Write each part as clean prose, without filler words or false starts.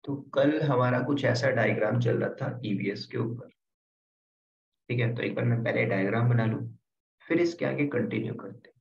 तो कल हमारा कुछ ऐसा डायग्राम चल रहा था ईवीएस के ऊपर। ठीक है, तो एक बार मैं पहले डायग्राम बना लूं, फिर इसके आगे कंटिन्यू करते हैं।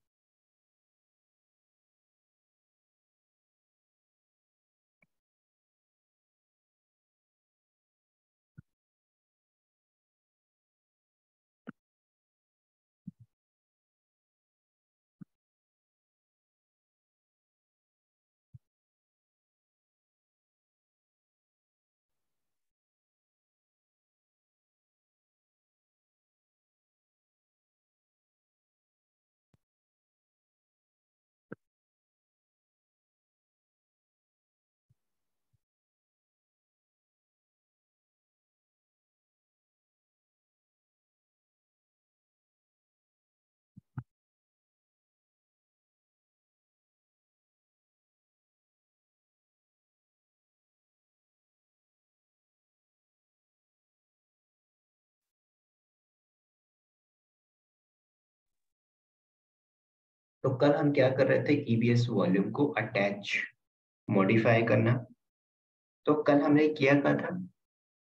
तो कल हम क्या कर रहे थे, ईवीएस वॉल्यूम को अटैच मॉडिफाई करना। तो कल हमने किया क्या था,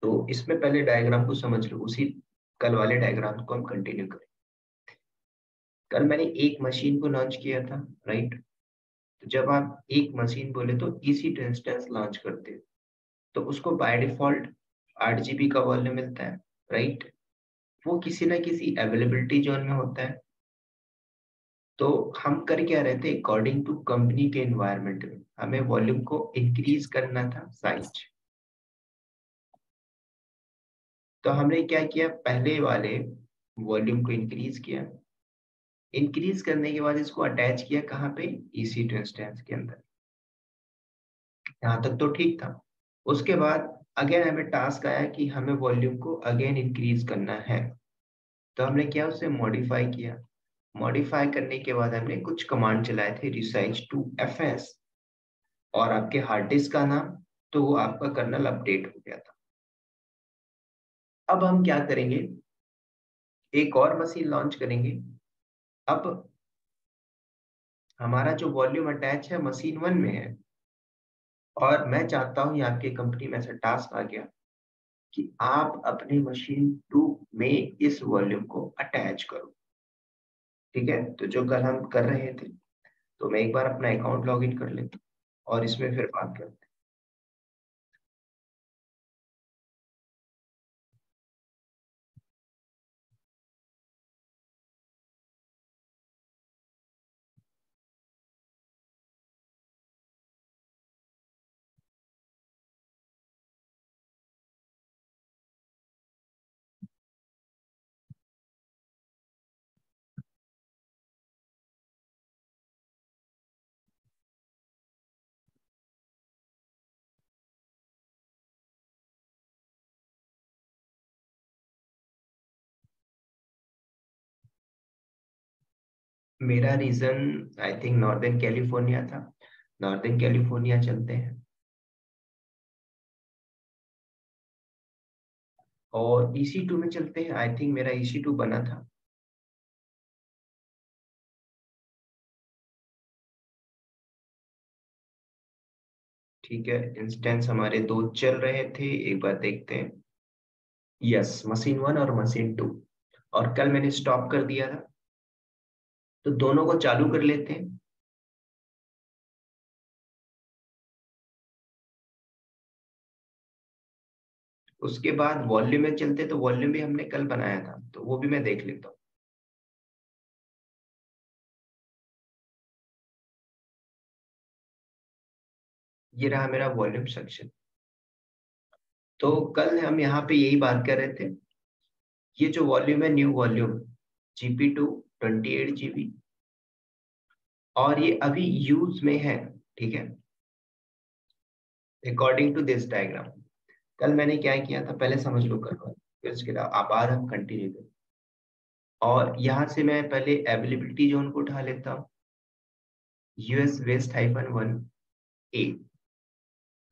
तो इसमें पहले डायग्राम को समझ लो, उसी कल वाले डायग्राम को हम कंटिन्यू करें। कल मैंने एक मशीन को लॉन्च किया था, राइट। तो जब आप एक मशीन बोले तो इसी टू इंस्टेंस लॉन्च करते हो, तो उसको बाय डिफॉल्ट 8 GB का वॉल्यूम मिलता है, राइट। वो किसी ना किसी अवेलेबिलिटी जोन में होता है। तो हम कर क्या रहे थे, अकॉर्डिंग टू कंपनी के एनवायरनमेंट में हमें वॉल्यूम को इंक्रीज करना था, साइज। तो हमने क्या किया, पहले वाले वॉल्यूम को इंक्रीज किया। इंक्रीज करने के बाद इसको अटैच किया कहाँ पे, ईसी टू इंस्टेंस के अंदर। यहाँ तक तो ठीक था। उसके बाद अगेन हमें टास्क आया कि हमें वॉल्यूम को अगेन इंक्रीज करना है। तो हमने क्या, उसे मॉडिफाई किया। मॉडिफाई करने के बाद हमने कुछ कमांड चलाए थे, रिसाइज टू एफएस और आपके हार्ड डिस्क का नाम। तो वो आपका कर्नल अपडेट हो गया था। अब हम क्या करेंगे, एक और मशीन लॉन्च करेंगे। अब हमारा जो वॉल्यूम अटैच है मशीन 1 में है, और मैं चाहता हूं, ये आपके कंपनी में ऐसा टास्क आ गया कि आप अपनी मशीन 2 में इस वॉल्यूम को अटैच करो। ठीक है, तो जो कल हम कर रहे थे, तो मैं एक बार अपना अकाउंट लॉग इन कर लेता हूँ और इसमें फिर बात करते हैं। मेरा reason I think northern California था। नॉर्दर्न कैलिफोर्निया चलते हैं, और EC2 में चलते हैं। आई थिंक मेरा EC2 बना था। ठीक है, इंस्टेंस हमारे दो चल रहे थे, एक बार देखते हैं। यस, मशीन 1 और मशीन 2। और कल मैंने स्टॉप कर दिया था, तो दोनों को चालू कर लेते हैं। उसके बाद वॉल्यूम में चलते, तो वॉल्यूम भी हमने कल बनाया था, तो वो भी मैं देख लेता हूँ। ये रहा मेरा वॉल्यूम सेक्शन। तो कल हम यहाँ पे यही बात कर रहे थे, ये जो वॉल्यूम है, न्यू वॉल्यूम GP2 28 GB, और ये अभी यूज में है। ठीक है, अकॉर्डिंग टू दिस डायग्राम। कल मैंने क्या किया था, पहले समझ लो कल, फिर उसके बाद हम कंटिन्यू करें। और यहाँ से मैं पहले अवेलेबिलिटी जोन को उठा लेता हूँ, US वेस्ट -1 A।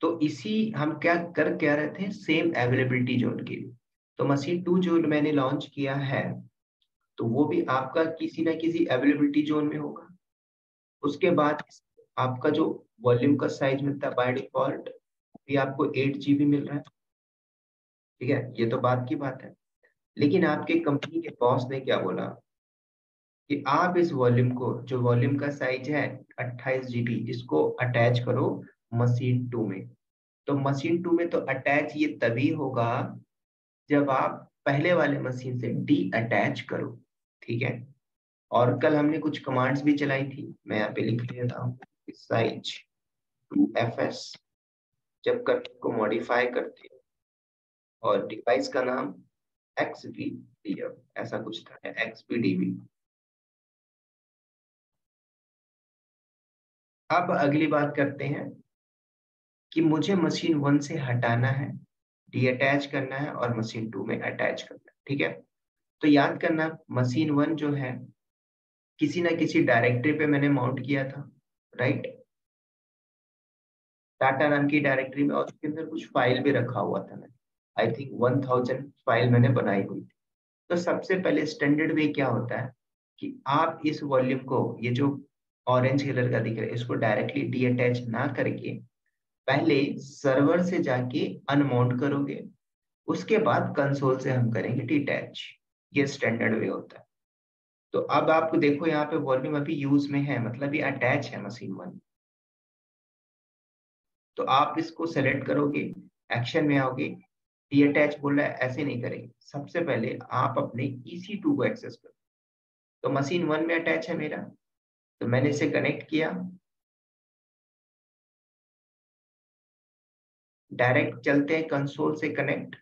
तो इसी हम क्या रहे थे, सेम अवेलेबिलिटी जोन के लिए। तो मशीन 2 जो मैंने लॉन्च किया है, तो वो भी आपका किसी ना किसी अवेलेबिलिटी जोन में होगा। उसके बाद आपका जो वॉल्यूम का साइज मिलता है बाय डिफॉल्ट भी आपको 8 GB मिल रहा है, ठीक है, ये तो बात की बात है। लेकिन आपके कंपनी के बॉस ने क्या बोला कि आप इस वॉल्यूम को, जो वॉल्यूम का साइज है 28 GB, इसको अटैच करो मशीन 2 में। तो मशीन 2 में तो अटैच ये तभी होगा जब आप पहले वाले मशीन से डी अटैच करो, ठीक है। और कल हमने कुछ कमांड्स भी चलाई थी, मैं यहाँ पे लिख लेता हूँ। साइज 2fs, जब करके को मॉडिफाई करते हैं, और डिवाइस का नाम XPDF ऐसा कुछ था, XPDB। अब अगली बात करते हैं कि मुझे मशीन 1 से हटाना है, डी अटैच करना है और मशीन 2 में अटैच करना है, ठीक है। तो याद करना, मशीन 1 जो है किसी ना किसी डायरेक्टरी पे मैंने माउंट किया था, राइट, टाटा नाम की डायरेक्टरी में, और उसके अंदर कुछ फाइल भी रखा हुआ था। मैंने आई थिंक 1000 फाइल मैंने बनाई हुई थी। तो सबसे पहले स्टैंडर्ड वे क्या होता है कि आप इस वॉल्यूम को, ये जो ऑरेंज कलर का दिख रहा है, इसको डायरेक्टली डी अटैच ना करके पहले सर्वर से जाके अनमाउंट करोगे, उसके बाद कंसोल से हम करेंगे डिटैच। ये स्टैंडर्ड वे होता है। तो अब आपको देखो यहाँ पे वॉल्यूम अभी यूज में है, मतलब ये अटैच है मशीन 1। तो आप इसको सेलेक्ट करोगे, एक्शन में आओगे, डी अटैच बोल रहा है, ऐसे नहीं करेंगे। सबसे पहले आप अपने EC2 को एक्सेस करो। तो मशीन 1 में अटैच है मेरा, तो मैंने इसे कनेक्ट किया, डायरेक्ट चलते हैं कंसोल से कनेक्ट।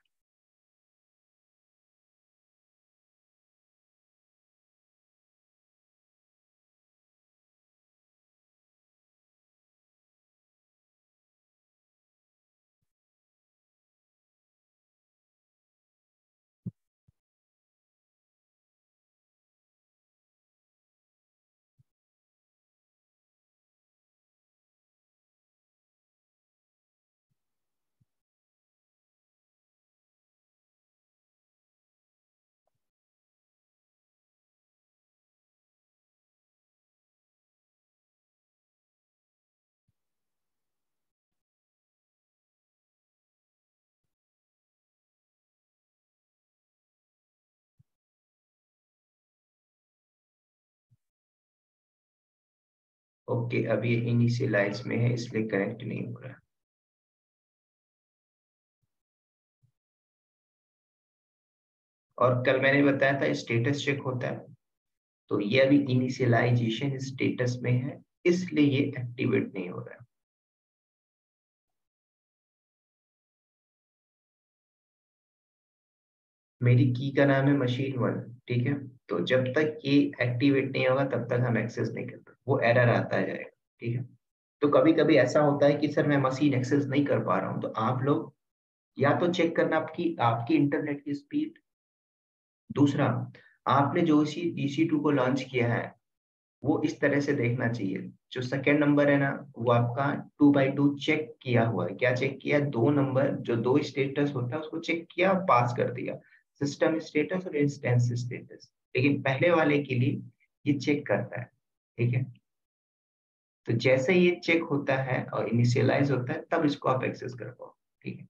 ओके, अभी ये इनिशियलाइज में है इसलिए कनेक्ट नहीं हो रहा। और कल मैंने बताया था स्टेटस चेक होता है, तो ये अभी इनिशियलाइजेशन स्टेटस में है, इसलिए ये एक्टिवेट नहीं हो रहा है। मेरी की का नाम है machine 1, ठीक है। तो जब तक ये एक्टिवेट नहीं होगा तब तक हम एक्सेस नहीं करते, वो एरर आता जाएगा, ठीक है। तो कभी कभी ऐसा होता है कि सर मैं मशीन एक्सेस नहीं कर पा रहा हूँ, तो आप लोग या तो चेक करना आपकी आपकी इंटरनेट की स्पीड। दूसरा, आपने जो इसी EC2 को लॉन्च किया है वो इस तरह से देखना चाहिए। जो सेकेंड नंबर है ना, वो आपका 2x2 चेक किया हुआ है। क्या चेक किया? दो नंबर, जो दो स्टेटस होता है उसको चेक किया, पास कर दिया, सिस्टम स्टेटस और इंस्टेंस स्टेटस। लेकिन पहले वाले के लिए ये चेक करता है, ठीक है। तो जैसे ये चेक होता है और इनिशियलाइज होता है तब इसको आप एक्सेस कर पाओ, ठीक है।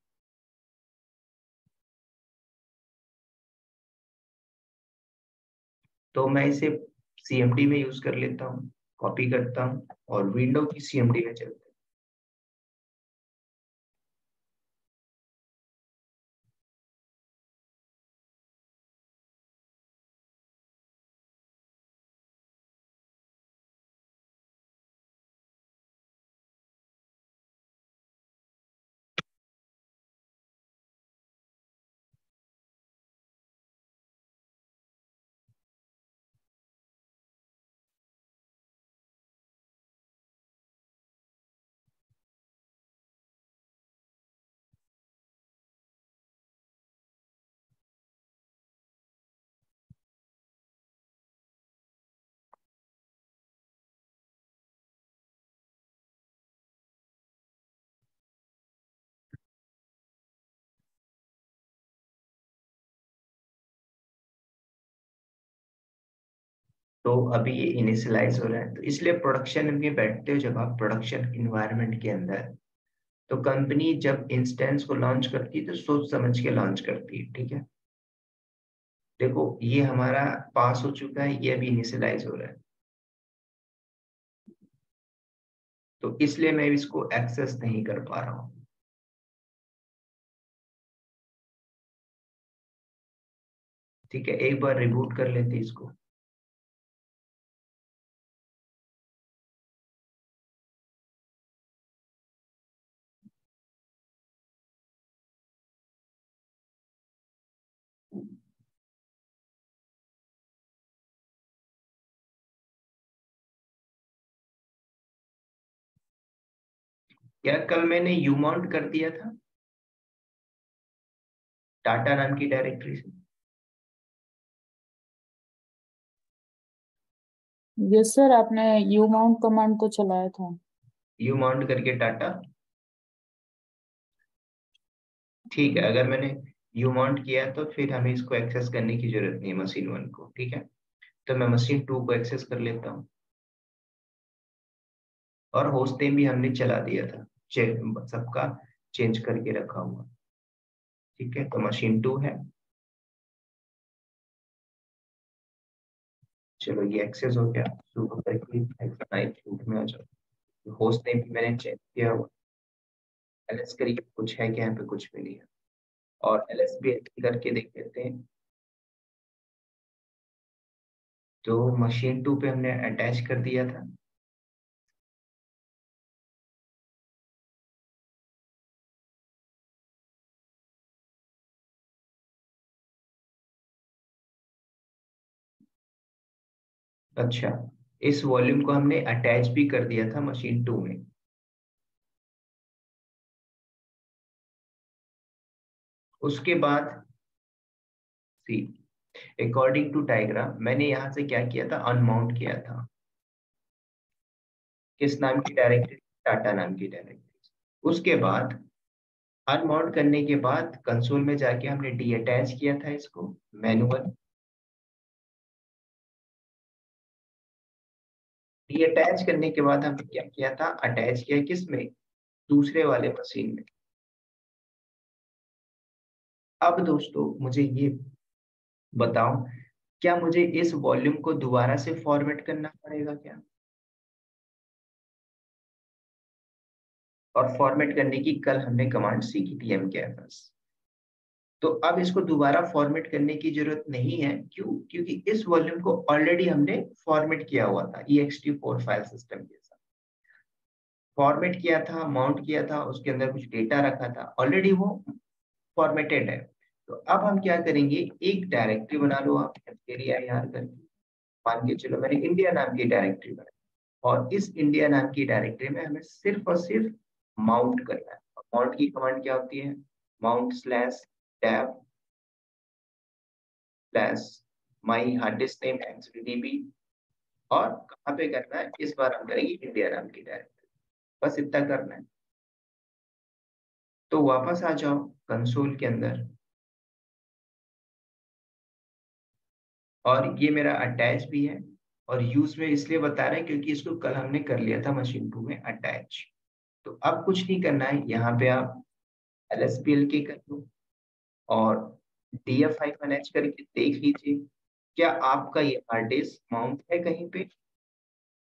तो मैं इसे CMD में यूज कर लेता हूँ, कॉपी करता हूँ और विंडो की CMD में चलता हूँ। तो अभी ये इनिशियलाइज हो रहा है, तो इसलिए प्रोडक्शन में बैठते हो, जब आप प्रोडक्शन इन्वायरमेंट के अंदर, तो कंपनी जब इंस्टेंस को लॉन्च करती है तो सोच समझ के लॉन्च करती है, ठीक है। देखो ये हमारा पास हो चुका है, ये अभी इनिशियलाइज हो रहा है, तो इसलिए मैं इसको एक्सेस नहीं कर पा रहा हूँ। ठीक है, एक बार रिबूट कर लेते हैं इसको। क्या कल मैंने यू माउंट कर दिया था टाटा नाम की डायरेक्टरी से? यस सर, आपने यू माउंट कमांड तो चलाया था। यू माउंट करके टाटा, ठीक है। अगर मैंने यू माउंट किया तो फिर हमें इसको एक्सेस करने की जरूरत नहीं है मशीन 1 को, ठीक है। तो मैं मशीन 2 को एक्सेस कर लेता हूँ, और होस्ट नेम भी हमने चला दिया था, सबका चेंज करके रखा हुआ, ठीक है। तो मशीन 2 है, चलो ये एक्सेस हो गया। शुरू करके रूट में आ जाओ। होस्ट नेम भी मैंने चेक किया हुआ, एलएस करिए कुछ है क्या, यहाँ पे कुछ भी नहीं है। और एलएस भी करके देख लेते हैं। तो मशीन 2 पे हमने अटैच कर दिया था। अच्छा, इस वॉल्यूम को हमने अटैच भी कर दिया था मशीन 2 में। उसके बाद सी, अकॉर्डिंग टू डायग्राम मैंने यहाँ से क्या किया था, अनमाउंट किया था। किस नाम की डायरेक्टरी? टाटा नाम की डायरेक्टरी। उसके बाद अनमाउंट करने के बाद कंसोल में जाके हमने डी अटैच किया था इसको मैनुअल। डी अटैच करने के बाद हमने क्या किया था, अटैच किया किस में, दूसरे वाले मशीन में। अब दोस्तों मुझे ये बताओ, क्या मुझे इस वॉल्यूम को दोबारा से फॉर्मेट करना पड़ेगा क्या? और फॉर्मेट करने की कल हमने कमांड सीखी थी mkfs। तो अब इसको दोबारा फॉर्मेट करने की जरूरत नहीं है, क्यों? क्योंकि इस वॉल्यूम को ऑलरेडी हमने फॉर्मेट किया हुआ था ext4 फाइल सिस्टम के साथ। फॉर्मेट किया था, माउंट किया था, उसके अंदर कुछ डेटा रखा था, ऑलरेडी वो फॉर्मेटेड है। तो अब हम क्या करेंगे, एक डायरेक्टरी बना लो आप mkdir करके। मान के चलो मैंने इंडिया नाम की डायरेक्टरी बनाई, और इस इंडिया नाम की डायरेक्टरी में हमें सिर्फ और सिर्फ माउंट करना है। माउंट की कमांड क्या होती है, mount slash tab slash my hard disk name xddb। और कहाँ पे करना है, इस बार हम करेंगे इंडिया नाम की डायरेक्टरी। बस इतना करना है। तो वापस आ जाओ कंसोल के अंदर, और ये मेरा अटैच भी है। और यूज में इसलिए बता रहे हैं क्योंकि इसको कल हमने कर लिया था मशीन 2 में अटैच। तो अब कुछ नहीं करना है, यहाँ पे आप LSPLK कर लो, और DF-H करके देख लीजिए क्या आपका ये हार्ड डिस्क माउंट है कहीं पे।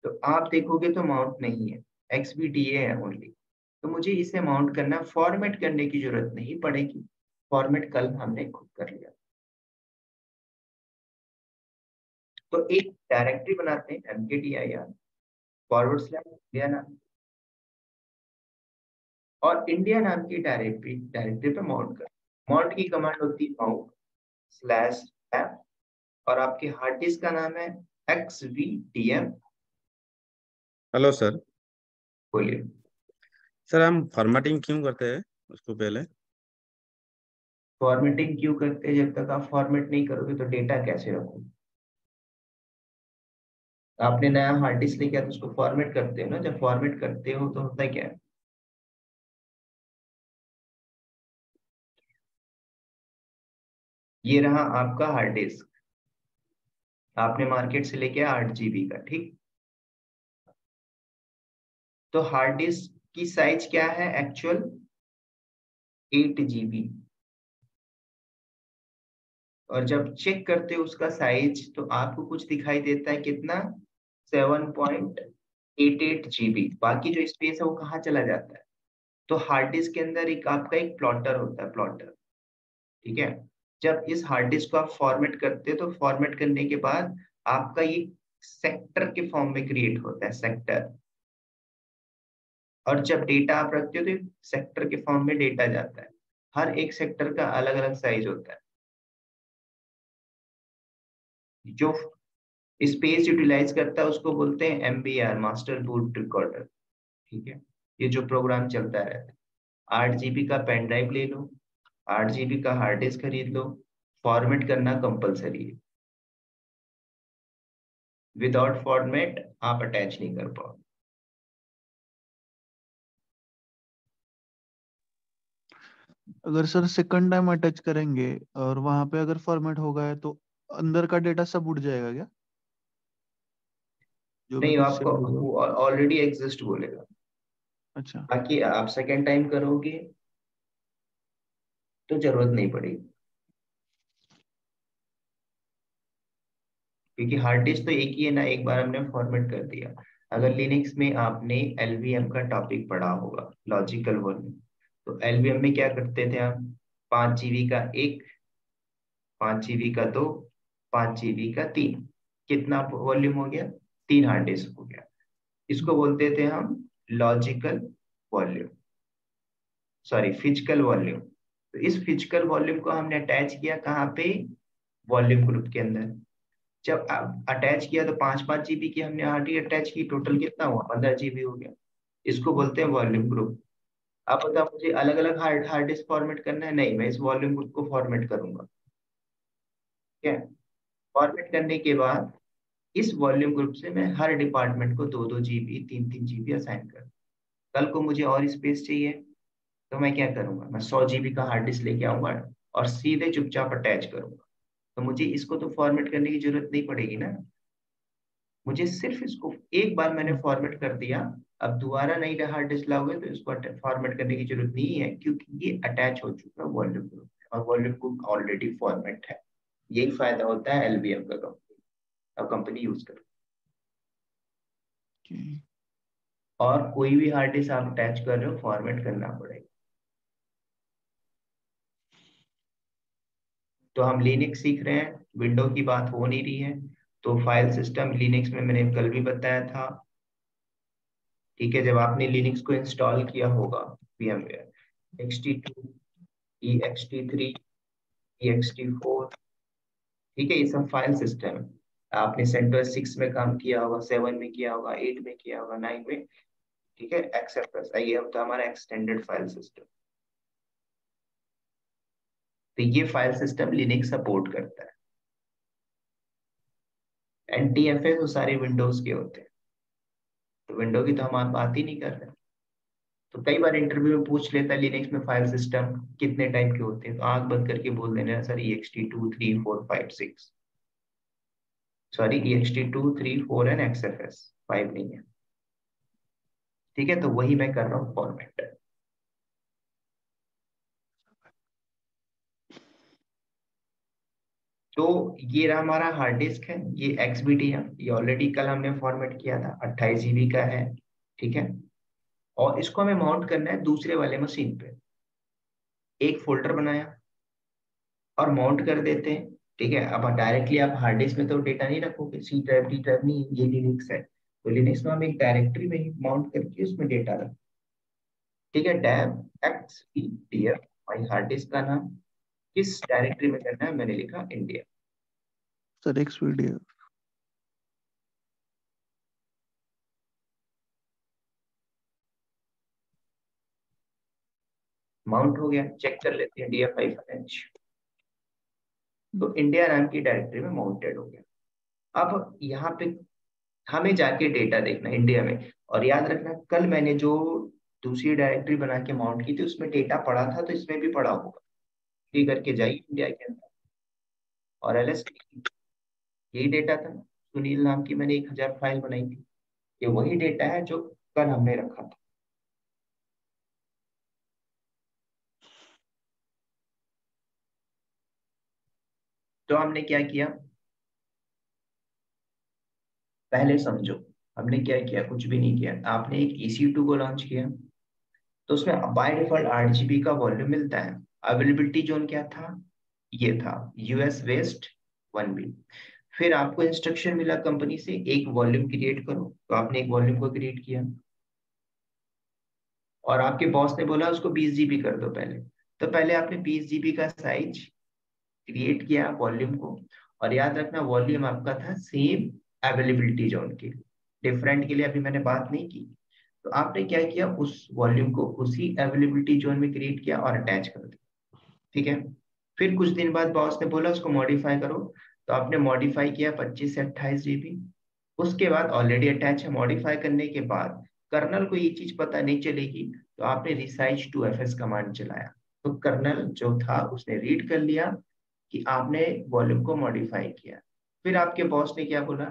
तो आप देखोगे तो माउंट नहीं है, XBDA है ओनली। तो मुझे इसे माउंट करना, फॉर्मेट करने की जरूरत नहीं पड़ेगी। फॉर्मेट कल हमने खुद कर लिया। तो एक डायरेक्टरी बनाते हैं mkdir फॉरवर्ड स्लैश इंडिया नाम, और इंडिया नाम की डायरेक्टरी डायरेक्टरी पे माउंट कर। माउंट की कमांड होती है माउंट स्लैश एफ, और आपके हार्ड डिस्क का नाम है XVDM। Hello sir. बोलिए। सर हम फॉर्मेटिंग क्यों करते हैं उसको पहले? फॉर्मेटिंग क्यों करते हैं? जब तक आप फॉर्मेट नहीं करोगे तो डेटा कैसे रखोगे? आपने नया हार्ड डिस्क लेके आया तो उसको फॉर्मेट करते हो ना, जब फॉर्मेट करते हो तो होता है क्या है, ये रहा आपका हार्ड डिस्क, आपने मार्केट से लेके आया 8 GB का, ठीक। तो हार्ड डिस्क की साइज क्या है एक्चुअल 8 GB, और जब चेक करते हो उसका साइज तो आपको कुछ दिखाई देता है कितना 7.88 GB। बाकी जो स्पेस है वो कहाँ चला जाता है? तो हार्ड डिस्क के अंदर एक आपका एक प्लॉटर होता है, प्लॉटर, ठीक है। जब इस हार्ड डिस्क को आप फॉर्मेट करते हो तो फॉर्मेट करने के बाद आपका ये सेक्टर के फॉर्म में क्रिएट होता है, सेक्टर। और जब डेटा आप रखते हो तो सेक्टर के फॉर्म में डेटा जाता है। हर एक सेक्टर का अलग अलग साइज होता है। जो स्पेस यूटिलाइज करता है उसको बोलते हैं MBR, मास्टर बूट रिकॉर्डर, ठीक है। ये जो प्रोग्राम चलता रहता है। 8 GB का पेन ड्राइव ले लो, 8 GB का हार्ड डिस्क खरीद लो, फॉर्मेट करना कंपलसरी है। विदाउट फॉर्मेट आप अटैच नहीं कर पाओ। अगर सर सेकंड टाइम अटैच करेंगे और वहां पे अगर फॉर्मेट हो गया है तो अंदर का डेटा सब उड़ जाएगा क्या, जो भी नहीं, कुछ आपको सेव होगा? वो ऑलरेडी एग्जिस्ट बोलेगा। अच्छा। बाकी आप सेकेंड टाइम करोगे तो जरूरत नहीं पड़ेगी, क्योंकि हार्ड डिस्क तो एक ही है ना, एक बार हमने फॉर्मेट कर दिया। अगर लिनक्स में आपने LVM का टॉपिक पढ़ा होगा, लॉजिकल वॉल्यूम, तो LVM में क्या करते थे हम? 5 GB का एक, 5 GB का दो, 5 GB का तीन, कितना वॉल्यूम हो गया? 3 हार्ड डिस्क हो गया। इसको बोलते थे हम logical volume, sorry physical volume. तो इस फिजिकल वॉल्यूम को हमने अटैच किया कहाँ पे? वॉल्यूम ग्रुप के अंदर। जब अटैच किया तो 5-5 GB की हमने हार्ड डिस्क अटैच की, टोटल कितना हुआ? 15 GB हो गया। इसको बोलते हैं वॉल्यूम ग्रुप। अब बताओ मुझे अलग अलग हार्ड हार्ड डिस्क फॉर्मेट करना है? नहीं, मैं इस वॉल्यूम ग्रुप को फॉर्मेट करूंगा, ठीक है। फॉर्मेट करने के बाद इस वॉल्यूम ग्रुप से मैं हर डिपार्टमेंट को 2-2 GB, 3-3 GB असाइन कर। कल को मुझे और स्पेस चाहिए तो मैं क्या करूंगा? मैं 100 GB का हार्ड डिस्क लेके आऊंगा और सीधे चुपचाप अटैच करूंगा। तो मुझे इसको तो फॉर्मेट करने की जरूरत नहीं पड़ेगी ना। मुझे सिर्फ इसको एक बार मैंने फॉर्मेट कर दिया, अब दोबारा नई हार्ड डिस्क लाओगे तो इसको फॉर्मेट करने की जरूरत नहीं है, क्योंकि ये अटैच हो चुका है वॉल्यूम ग्रुप में और वॉल्यूम ग्रुप ऑलरेडी फॉर्मेट है। यही फायदा होता है LVM का, कंपनी और कंपनी यूज कर। Okay. और कोई भी हार्ड डिस्क आप अटैच कर रहे हो फॉर्मेट करना पड़ेगा। तो हम लिनक्स सीख रहे हैं, विंडो की बात हो नहीं रही है। तो फाइल सिस्टम लिनक्स में मैंने कल भी बताया था, ठीक है। जब आपने लिनक्स को इंस्टॉल किया होगा, VMware XT2, EXT3, EXT4, ठीक है, ये सब फाइल सिस्टम है। आपने सेंटोस 6 में काम किया होगा, 7 में किया होगा, 8 में किया होगा, 9 में, ठीक है। XFS ये होता है हमारा एक्सटेंडेड फाइल सिस्टम। तो ये फाइल सिस्टम लिनक्स सपोर्ट करता है। NTFS वो सारे विंडोज के होते हैं, तो विंडो की तो हम बात ही नहीं कर रहे। तो कई बार इंटरव्यू में पूछ लेता है लिनक्स में फाइल सिस्टम कितने टाइप के होते हैं, तो आंख बंद करके बोल देना sir EXT2 3 4 5 6, sorry EXT2 3 4 and XFS 5 नहीं है, ठीक है। तो वही मैं कर रहा हूँ फॉर्मेट। तो ये रहा हमारा हार्ड डिस्क है, ये XBT है, ये ऑलरेडी कल हमने फॉर्मेट किया था, 28 GB का है, ठीक है। और इसको हमें माउंट करना है दूसरे वाले मशीन पे। एक फोल्डर बनाया और माउंट कर देते हैं, ठीक है। अब डायरेक्टली आप हार्ड डिस्क में तो डेटा नहीं रखोगे, C ड्राइव D ड्राइव नहीं, ये लिनक्स है, तो लिनक्स में हम एक डायरेक्टरी में ही माउंट करके उसमें डेटा रख, ठीक है। Dab XEDF my hard disk का नाम, किस डायरेक्टरी में करना है? मैंने लिखा इंडिया। Sir Expedia. माउंट हो गया, चेक कर लेते हैं DF5H। तो इंडिया नाम की डायरेक्टरी में माउंटेड हो गया। अब यहाँ पे हमें जाके डेटा देखना है इंडिया में। और याद रखना कल मैंने जो दूसरी डायरेक्टरी बना के माउंट की थी उसमें डेटा पड़ा था, तो इसमें भी पड़ा होगा। फ्री करके जाइए इंडिया के अंदर और LS, यही डेटा था। सुनील नाम की मैंने 1000 फाइल बनाई थी, ये वही डेटा है जो कल हमने रखा था। तो हमने क्या किया, पहले समझो, हमने क्या किया, कुछ भी नहीं किया। आपने एक EC2 को लॉन्च किया, तो उसमें बाय डिफॉल्ट 8 GB का वॉल्यूम मिलता है। अवेलेबिलिटी जोन क्या था, ये था US वेस्ट 1B। फिर आपको इंस्ट्रक्शन मिला कंपनी से एक वॉल्यूम क्रिएट करो, तो आपने एक वॉल्यूम को क्रिएट किया, और आपके बॉस ने बोला उसको 20 GB कर दो पहले। तो पहले आपने 20 GB का साइज क्रिएट किया वॉल्यूम को, और याद रखना वॉल्यूम आपका था सेम अवेलेबिलिटी जोन के, डिफरेंट के लिए अभी मैंने बात नहीं की। तो आपने क्या किया, उस वॉल्यूम को उसी अवेलेबिलिटी जोन में क्रिएट किया और अटैच कर दिया, ठीक है। फिर कुछ दिन बाद बॉस ने बोला उसको मॉडिफाई करो, तो आपने मॉडिफाई किया 25 से 28 GB। उसके बाद ऑलरेडी अटैच है, मॉडिफाई करने के बाद कर्नल को ये चीज पता नहीं चलेगी, तो आपने रिसाइज टू FS कमांड चलाया, तो कर्नल जो था उसने रीड कर लिया कि आपने वॉल्यूम को मॉडिफाई किया। फिर आपके बॉस ने क्या बोला,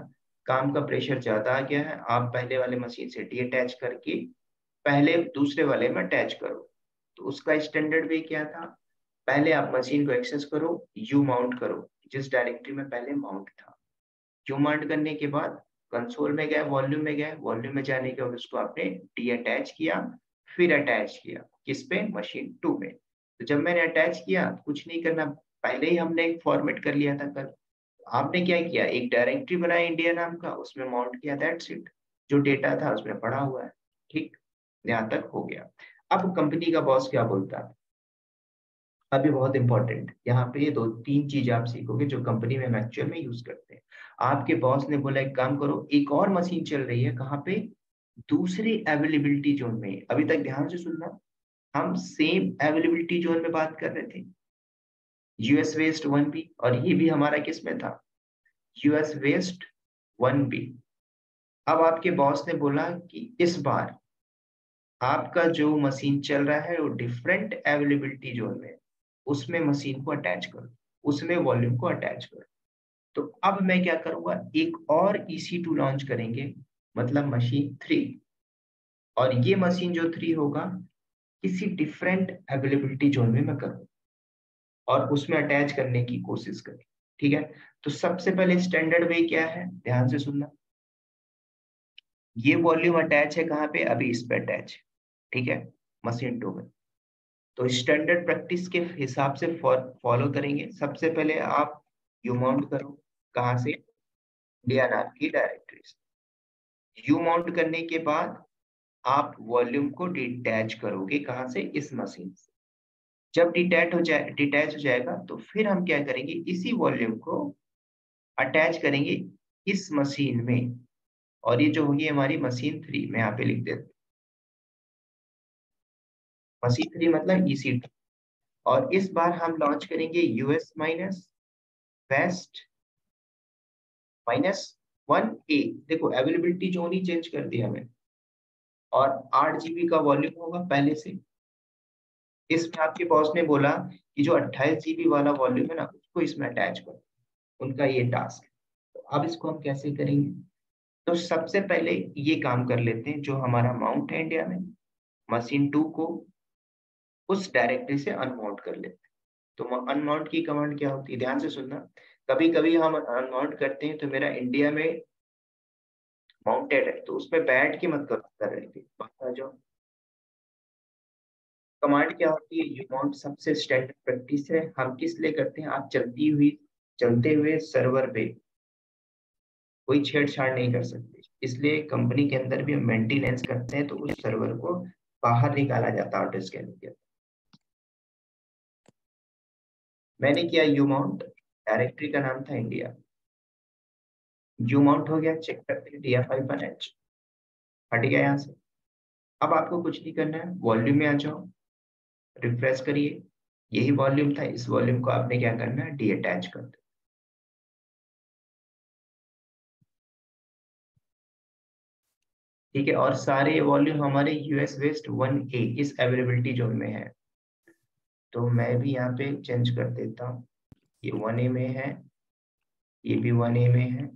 काम का प्रेशर ज्यादा आ गया है, आप पहले वाले मशीन से डी अटैच करके पहले दूसरे वाले में अटैच करो। तो उसका स्टैंडर्ड वे क्या था, पहले आप मशीन को एक्सेस करो, यू माउंट करो जिस डायरेक्टरी में पहले माउंट था। यू माउंट करने के बाद कंसोल में गए, वॉल्यूम में गए, वॉल्यूम में जाने के बाद उसको आपने डी अटैच किया, फिर अटैच किया किस पे, मशीन 2 में। तो जब मैंने अटैच किया, कुछ नहीं करना, पहले ही हमने एक फॉर्मेट कर लिया था कल। आपने क्या किया, एक डायरेक्टरी बनाया इंडिया नाम का, उसमें माउंट किया, दैट्स इट। जो डेटा था उसमें पड़ा हुआ है, ठीक, यहाँ तक हो गया। अब कंपनी का बॉस क्या बोलता है, अभी बहुत इंपॉर्टेंट, यहाँ पे ये 2-3 चीज आप सीखोगे जो कंपनी में एक्चुअल में यूज करते हैं। आपके बॉस ने बोला एक काम करो, एक और मशीन चल रही है, कहाँ पे, दूसरी अवेलेबिलिटी जोन में। अभी तक ध्यान से सुनना, हम सेम अवेलेबिलिटी जोन में बात कर रहे थे, US वेस्ट 1B, और ये भी हमारा किस में था, US वेस्ट 1B। अब आपके बॉस ने बोला कि इस बार आपका जो मशीन चल रहा है वो डिफरेंट अवेलेबिलिटी जोन में, उसमें मशीन को अटैच करो, उसमें वॉल्यूम को अटैच करो। तो अब मैं क्या करूंगा, एक और EC2 लॉन्च करेंगे, मतलब मशीन 3, और ये मशीन जो 3 होगा किसी डिफरेंट अवेलेबिलिटी जोन में मैं करूँ और उसमें अटैच करने की कोशिश करें, ठीक है। तो सबसे पहले स्टैंडर्ड वे क्या है, ध्यान से सुनना, ये वॉल्यूम अटैच है कहाँ पे, अभी इस पे अटैच, ठीक है, मशीन 2 में। तो स्टैंडर्ड प्रैक्टिस के हिसाब से फॉलो करेंगे। सबसे पहले आप यू माउंट करो, कहाँ से, इंडिया नाम की डायरेक्टरी से। यू माउंट करने के बाद आप वॉल्यूम को डिटैच करोगे, कहाँ से, इस मशीन से। जब डिटैच हो जाएगा, तो फिर हम क्या करेंगे, इसी वॉल्यूम को अटैच करेंगे इस मशीन में, और ये जो होगी हमारी मशीन 3, मैं यहाँ पे लिख देता हूँ, मशीन 3 मतलब EC2। और इस बार हम लॉन्च करेंगे US माइनस वेस्ट -1A। देखो अवेलेबिलिटी जोन ही चेंज कर दिया हमने, और 8 GB का वॉल्यूम होगा पहले से। इसमें आपके बॉस ने बोला कि जो 28 GB वाला वॉल्यूम है ना, उसको इसमें अटैच करो, उनका ये टास्क है। तो अब इसको हम कैसे करेंगे, तो सबसे पहले ये काम कर लेते हैं, जो हमारा माउंट है इंडिया में, मशीन 2 को उस डायरेक्टरी से अनमाउंट कर लेते हैं। तो अनमाउंट की कमांड क्या होती है, ध्यान से सुनना। कभी कभी हम अनमाउंट करते हैं तो मेरा इंडिया में माउंटेड है, तो उसमें बैठ के मत कर रहे थे, बात आ जाओ। कमांड क्या होती है, यू माउंट सबसे स्टैंडर्ड प्रैक्टिस है, हम किस लिए करते हैं, आप चलते हुए सर्वर पे कोई छेड़छाड़ नहीं कर सकते, इसलिए कंपनी के अंदर भी हम मेंटेनेंस करते हैं, तो उस सर्वर को बाहर निकाला जाता है ऑटो स्कैन के। मैंने किया यू माउंट, डायरेक्टरी का नाम था इंडिया, यू माउंट हो गया, चेक करते हैं DR5H हट गया यहाँ से। अब आपको कुछ नहीं करना है, वॉल्यूम में आ जाओ, रिफ्रेश करिए, यही वॉल्यूम था, इस वॉल्यूम को आपने क्या करना है, डी अटैच कर दो। ठीक है, और सारे वॉल्यूम हमारे US वेस्ट 1A इस अवेलेबिलिटी जोन में है। तो मैं भी यहाँ पे चेंज कर देता हूँ, ये 1A में है, ये भी 1A में है,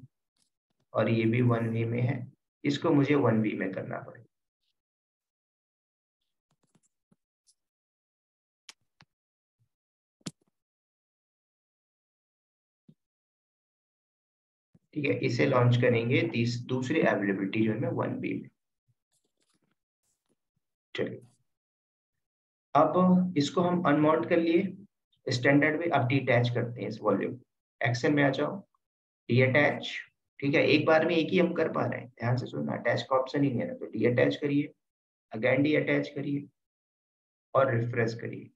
और ये भी 1B में है, इसको मुझे 1B में करना पड़ेगा। ठीक है, इसे लॉन्च करेंगे दूसरे अवेलेबिलिटी जोन में 1B में। चलिए अब इसको हम अनमॉड कर लिए स्टैंडर्ड में, अब डीअटैच करते हैं इस वॉल्यूम। एक्सेल में आ जाओ, डीअटैच। ठीक है, एक बार में एक ही हम कर पा रहे हैं, ध्यान से सुनना, अटैच का ऑप्शन ही नहीं है ना, तो डीअटैच करिए, अगेन डीअटैच करिए और रिफ्रेश करिए।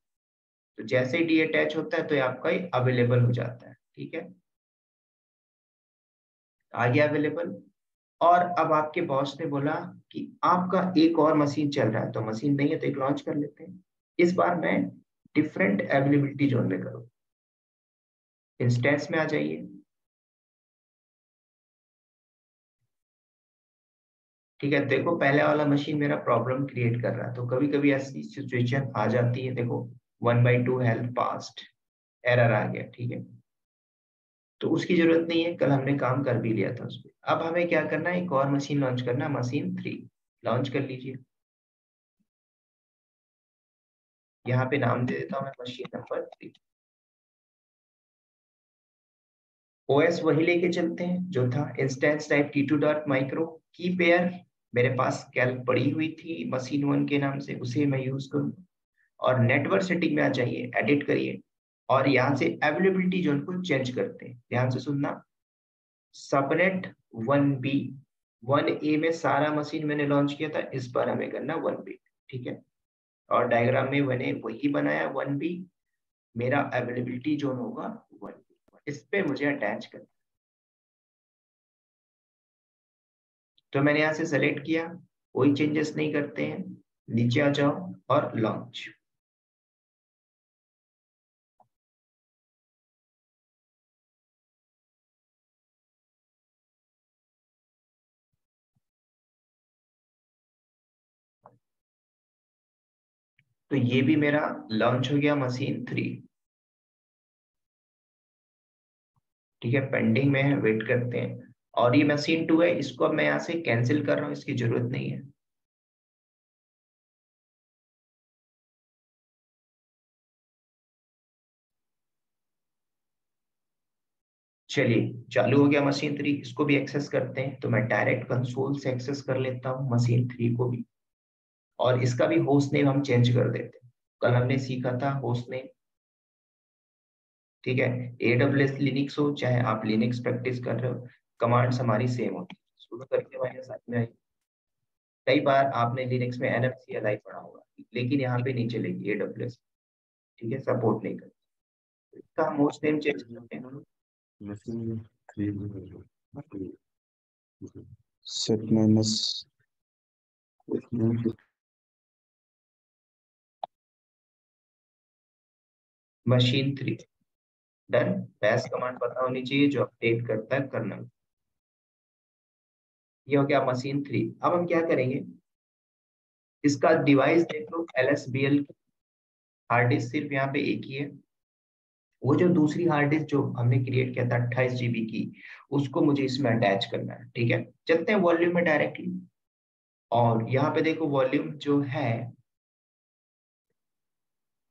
तो जैसे ही डीअटैच होता है तो ये आपका अवेलेबल हो जाता है। ठीक है, आ गया अवेलेबल। और अब आपके बॉस ने बोला कि आपका एक और मशीन चल रहा है, तो मशीन नहीं है तो एक लॉन्च कर लेते हैं। इस बार मैं डिफरेंट अवेलेबिलिटी जोन में करूँ, इंस्टेंस में आ जाइए। ठीक है, देखो पहले वाला मशीन मेरा प्रॉब्लम क्रिएट कर रहा है, तो कभी कभी ऐसी सिचुएशन आ जाती है। देखो 1/2 हेल्थ पास्ट एरर आ गया। ठीक है, तो उसकी जरूरत नहीं है, कल हमने काम कर भी लिया था उस पर। अब हमें क्या करना है, एक और मशीन लॉन्च करना है, मशीन 3 लॉन्च कर लीजिए। यहाँ पे नाम दे देता हूँ मैं मशीन नंबर 3। ओएस वही लेके चलते हैं जो था, इंस्टेंस टाइप t2.micro की पेयर मेरे पास कैल्क पड़ी हुई थी मशीन 1 के नाम से, उसे मैं यूज करूँ। और नेटवर्क सेटिंग में आ जाइए, एडिट करिए और यहाँ से अवेलेबिलिटी जोन को चेंज करते हैं। ध्यान से सुनना, सबनेट 1B 1A में सारा मशीन मैंने लॉन्च किया था, इस बार हमें करना 1B। ठीक है, और डायग्राम में मैंने वही बनाया 1B, मेरा अवेलेबिलिटी जोन होगा 1B, इस पे मुझे अटैच करना। तो मैंने यहाँ से सेलेक्ट किया, कोई चेंजेस नहीं करते हैं, नीचे आ जाओ और लॉन्च। तो ये भी मेरा लॉन्च हो गया मशीन 3। ठीक है, पेंडिंग में है, वेट करते हैं। और ये मशीन 2 है, इसको अब मैं यहाँ से कैंसिल कर रहा हूँ, इसकी जरूरत नहीं है। चलिए चालू हो गया मशीन 3, इसको भी एक्सेस करते हैं। तो मैं डायरेक्ट कंसोल से एक्सेस कर लेता हूँ मशीन 3 को भी, और इसका भी होस्ट नेम हम चेंज कर देते हैं। कल हमने सीखा था होस्ट नेम। ठीक है, AWS लिनक्स हो चाहे आप लिनक्स प्रैक्टिस कर रहे हो, कमांड्स हमारी सेम होती है। शुरू करके हमारे साथ में आई, कई बार आपने लिनक्स में NMCLI पढ़ा होगा, लेकिन यहाँ पे नहीं चलेगी AWS। ठीक है, सपोर्ट नहीं करती। तो इसका हम होस्ट नेम चेंज करते हैं, set minus machine 3 done. Bash command पता होनी चाहिए जो अपडेट करता है कर्नल। ये हो गया मशीन 3। अब हम क्या करेंगे, इसका डिवाइस देख लो, LSBL हार्ड डिस्क सिर्फ यहाँ पे एक ही है। वो जो दूसरी हार्ड डिस्क जो हमने क्रिएट किया था 28 GB की, उसको मुझे इसमें अटैच करना है। ठीक है, चलते हैं वॉल्यूम में डायरेक्टली। और यहाँ पे देखो वॉल्यूम जो है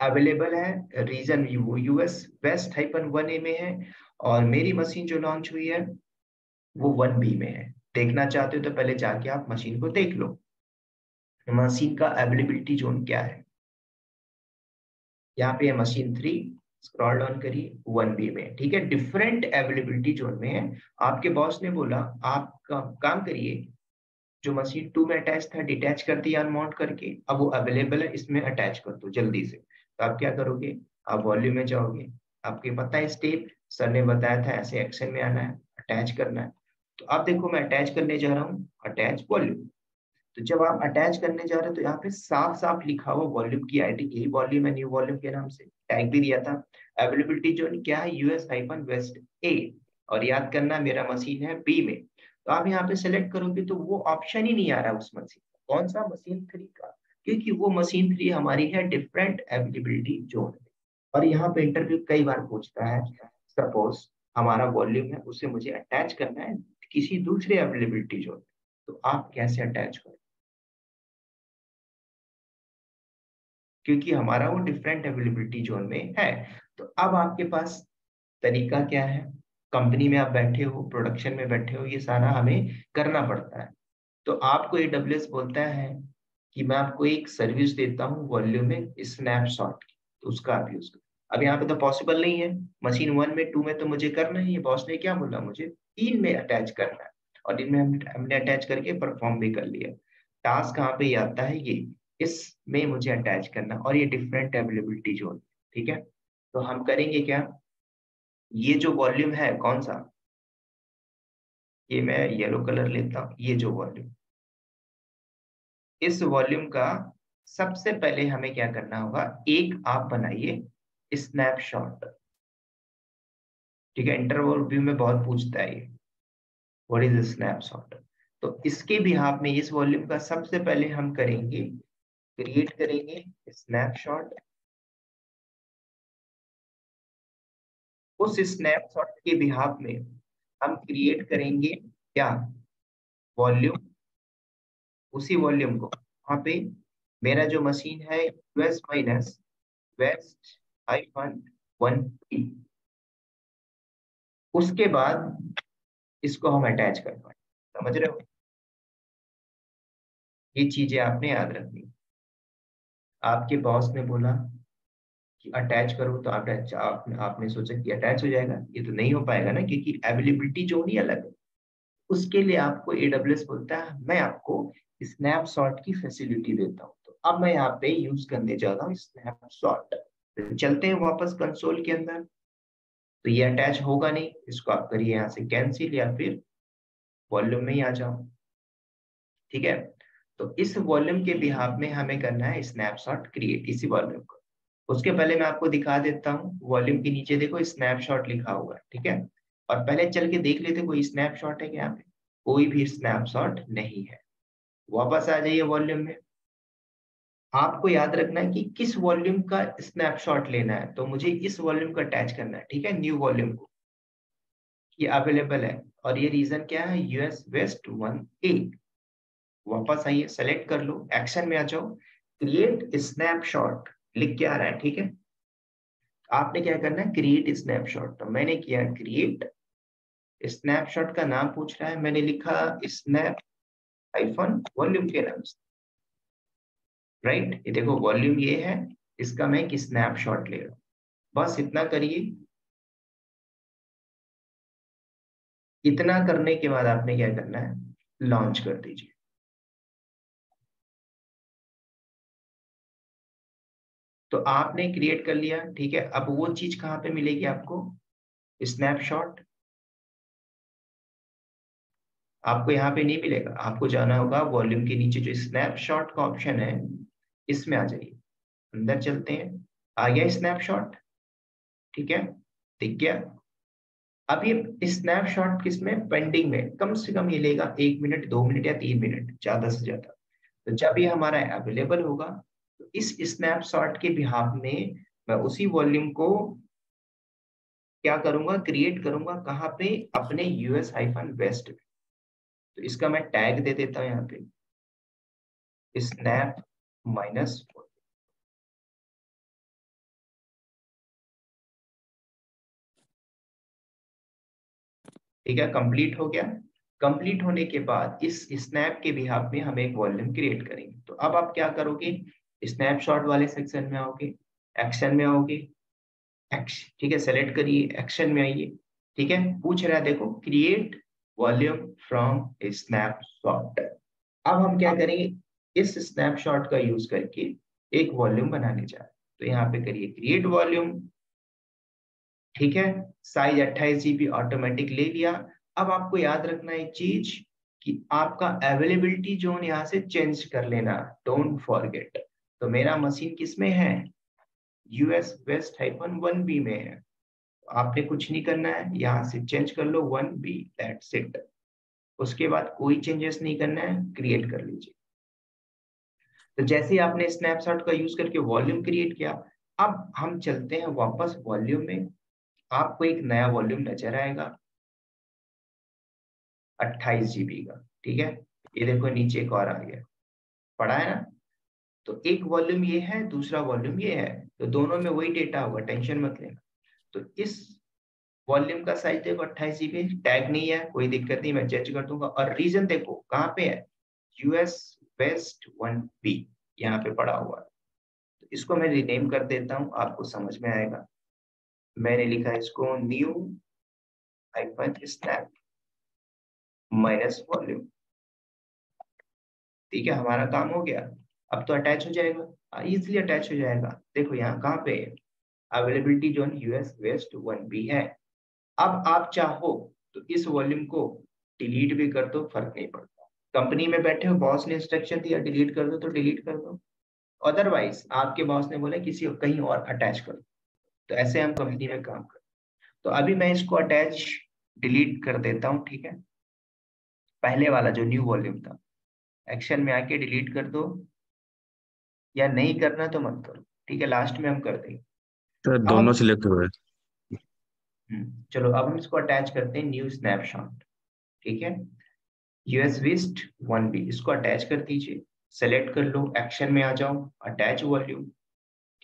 अवेलेबल है, रीजन वो US वेस्ट -1A में है, और मेरी मशीन जो लॉन्च हुई है वो 1B में है। देखना चाहते हो तो पहले जाके आप मशीन को देख लो, मशीन का अवेलेबिलिटी जोन क्या है। यहाँ पे है मशीन 3, स्क्रॉल डाउन करिए 1B में। ठीक है, डिफरेंट अवेलेबिलिटी जोन में है। आपके बॉस ने बोला आप काम करिए, जो मशीन 2 में अटैच था डिटैच कर दिया अनमाउंट करके, अब वो अवेलेबल है, इसमें अटैच कर दो जल्दी से। तो आप क्या करोगे, आप वॉल्यूम में जाओगे, आपके पता है स्टेप, सर ने बताया था ऐसे एक्शन में आना है, अटैच करना है। तो आप देखो मैं अटैच करने जा रहा हूँ, अटैच वॉल्यूम। तो जब आप अटैच करने जा रहे हो तो यहाँ पे साफ साफ लिखा हुआ वॉल्यूम की आईडी, यही वॉल्यूम है, न्यू वॉल्यूम के नाम से टैग भी दिया था। अवेलेबिलिटी जोन क्या है, US-West A, और याद करना मेरा मशीन है B में। तो आप यहाँ पे सेलेक्ट करोगे तो वो ऑप्शन ही नहीं आ रहा उस मशीन का, कौन सा, मशीन 3 का, क्योंकि वो मशीन 3 हमारी है डिफरेंट अवेलेबिलिटी जोन। और यहाँ पे इंटरव्यू कई बार पूछता है, सपोज हमारा वॉल्यूम है, उसे मुझे अटैच करना है किसी दूसरे अवेलेबिलिटी जोन, तो आप कैसे अटैच करोगे, क्योंकि हमारा वो डिफरेंट अवेलेबिलिटी जोन में है। तो अब आपके पास तरीका क्या है, कंपनी में आप बैठे हो, प्रोडक्शन में बैठे हो, ये सारा हमें करना पड़ता है। तो आपको AWS बोलता है कि मैं आपको एक सर्विस देता हूँ वॉल्यूम में स्नैपशॉट की, तो उसका आप यूज करो। अब यहाँ पे तो पॉसिबल नहीं है, मशीन 1 में 2 में तो मुझे करना ही है, बॉस ने क्या बोला, मुझे 3 में अटैच करना है, और इनमें हमने अटैच करके परफॉर्म भी कर लिया। टास्क कहाँ पे आता है, ये इसमें मुझे अटैच करना, और ये डिफरेंट अवेलेबिलिटी जोन, ठीक है। तो हम करेंगे क्या, ये जो वॉल्यूम है कौन सा, ये मैं येलो कलर लेता हूँ, ये जो वॉल्यूम, इस वॉल्यूम का सबसे पहले हमें क्या करना होगा, एक आप बनाइए स्नैपशॉट, ठीक है। इंटरव्यू व्यू में बहुत पूछता है ये, व्हाट इज स्नैपशॉट। तो इसके बिहाफ में इस वॉल्यूम का सबसे पहले हम करेंगे, क्रिएट करेंगे स्नैपशॉट। उस स्नैपशॉट के बिहाफ में हम क्रिएट करेंगे क्या, वॉल्यूम। उसी वॉल्यूम को वहां पे मेरा जो मशीन है वेस्ट माइनस वेस्ट -1P, उसके बाद इसको हम अटैच कर पाए, समझ रहे हो। ये चीजें आपने याद रखनी। आपके बॉस ने बोला कि अटैच करो, तो आपने सोचा कि अटैच हो जाएगा, ये तो नहीं हो पाएगा ना, क्योंकि अवेलेबिलिटी जो नहीं अलग है। उसके लिए आपको AWS बोलता है मैं आपको स्नैपशॉट की फैसिलिटी देता हूँ। तो अब मैं यहाँ पे यूज करने जा रहा हूँ स्नैपशॉट। तो चलते हैं वापस कंसोल के अंदर। तो ये अटैच होगा नहीं, इसको आप करिए यहाँ से कैंसिल, या फिर वॉल्यूम में ही आ जाओ, ठीक है। तो इस वॉल्यूम के बिहाफ में हमें करना है स्नैपशॉट क्रिएट, इसी वॉल्यूम को। उसके पहले मैं आपको दिखा देता हूँ, वॉल्यूम के नीचे देखो स्नैपशॉट लिखा हुआ है, ठीक है। और पहले चल के देख लेते कोई स्नैपशॉट है क्या, यहाँ पे कोई भी स्नैपशॉट नहीं है। वापस आ जाइए वॉल्यूम में। आपको याद रखना है कि किस वॉल्यूम का स्नैपशॉट लेना है, तो मुझे इस वॉल्यूम का अटैच करना है, ठीक है, न्यू वॉल्यूम को। ये अवेलेबल है, और ये रीजन क्या है, US वेस्ट 1A। वापस आइए, सेलेक्ट कर लो, एक्शन में आ जाओ, क्रिएट स्नैपशॉट लिख के आ रहा है, ठीक है। आपने क्या करना है, क्रिएट स्नैपशॉट। तो मैंने किया क्रिएट स्नैपशॉट, का नाम पूछ रहा है, मैंने लिखा स्नैप -वॉल्यूम के नाम से, राइट। ये देखो वॉल्यूम ये है, इसका मैं एक स्नैपशॉट ले रहा हूँ। बस इतना करिए। इतना करने के बाद आपने क्या करना है, लॉन्च कर दीजिए। तो आपने क्रिएट कर लिया, ठीक है। अब वो चीज कहाँ पे मिलेगी आपको, स्नैपशॉट। आपको यहाँ पे नहीं मिलेगा, आपको जाना होगा वॉल्यूम के नीचे जो स्नैपशॉट का ऑप्शन है, इसमें आ जाइए। अंदर चलते हैं, आ गया स्नैपशॉट, ठीक है, दिख गया। अब ये स्नैपशॉट किसमें, पेंडिंग में, कम से कम ये लेगा 1 मिनट 2 मिनट या 3 मिनट ज्यादा से ज्यादा। तो जब ये हमारा अवेलेबल होगा, तो इस स्नैपशॉट के बिहाफ में मैं उसी वॉल्यूम को क्या करूंगा, क्रिएट करूंगा, कहाँ पे, अपने US-वेस्ट में। तो इसका मैं टैग दे देता हूँ यहाँ पे स्नैप -, ठीक है, कंप्लीट हो गया। कंप्लीट होने के बाद इस स्नैप के बिहाफ में हम एक वॉल्यूम क्रिएट करेंगे। तो अब आप क्या करोगे, स्नैपशॉट वाले सेक्शन में आओगे, एक्शन में आओगे, ठीक है, सेलेक्ट करिए, एक्शन में आइए, ठीक है। पूछ रहा है देखो, क्रिएट वॉल्यूम फ्रॉम स्नैपशॉट। अब हम क्या करेंगे, इस स्नैपशॉट का यूज करके एक वॉल्यूम बनाने जा रहे हैं। तो यहाँ पे करिए क्रिएट वॉल्यूम, ठीक है। साइज 28 GB ऑटोमेटिक ले लिया। अब आपको याद रखना एक चीज, कि आपका अवेलेबिलिटी जोन यहाँ से चेंज कर लेना, डोंट फॉरगेट। तो मेरा मशीन किस में है, US-1B में है। तो आपने कुछ नहीं करना है, यहाँ से चेंज कर लो 1B, दैट्स इट। उसके बाद कोई चेंजेस नहीं करना है, क्रिएट कर लीजिए। तो जैसे ही आपने स्नैपशॉट का यूज करके वॉल्यूम क्रिएट किया, अब हम चलते हैं वापस वॉल्यूम में। आपको एक नया वॉल्यूम नजर आएगा 28 GB का, ठीक है। ये देखो नीचे एक और आ गया, पड़ा है ना। तो एक वॉल्यूम ये है, दूसरा वॉल्यूम ये है, तो दोनों में वही डेटा होगा, टेंशन मत लेना। तो इस वॉल्यूम का साइज देखो 28 जीबी, टैग नहीं है, कोई दिक्कत नहीं, मैं जज कर दूंगा। और रीजन देखो कहाँ पे है, यूएस वेस्ट 1B यहाँ पे पड़ा हुआ है। तो इसको मैं रीनेम कर देता हूँ, आपको समझ में आएगा। मैंने लिखा इसको new hyphen snap minus volume. ठीक है, हमारा काम हो गया। अब तो अटैच हो जाएगा, इजिली अटैच हो जाएगा। देखो यहाँ कहाँ पे availability zone US waste 1B है। अब आप चाहो तो इस वॉल्यूम को डिलीट भी कर दो, फर्क नहीं पड़ता। कंपनी में बैठे हो, बॉस ने इंस्ट्रक्शन दिया डिलीट कर दो तो डिलीट कर दो, अदरवाइज आपके बॉस ने बोला किसी को कहीं और अटैच कर दो, तो ऐसे हम कंपनी में काम करते। तो अभी मैं इसको अटैच डिलीट कर देता हूँ, ठीक है। पहले वाला जो न्यू वॉल्यूम था, एक्शन में आके डिलीट कर दो, या नहीं करना तो मत करो, ठीक है, लास्ट में हम कर देंगे। सर अब दोनों हम सिलेक्ट हुए। चलो अब हम इसको अटैच करते हैं न्यू स्नैपशॉट, ठीक है। यूएस वेस्ट 1B इसको अटैच कर दीजिए, सेलेक्ट कर लो, एक्शन में आ जाओ, अटैच वॉल्यूम,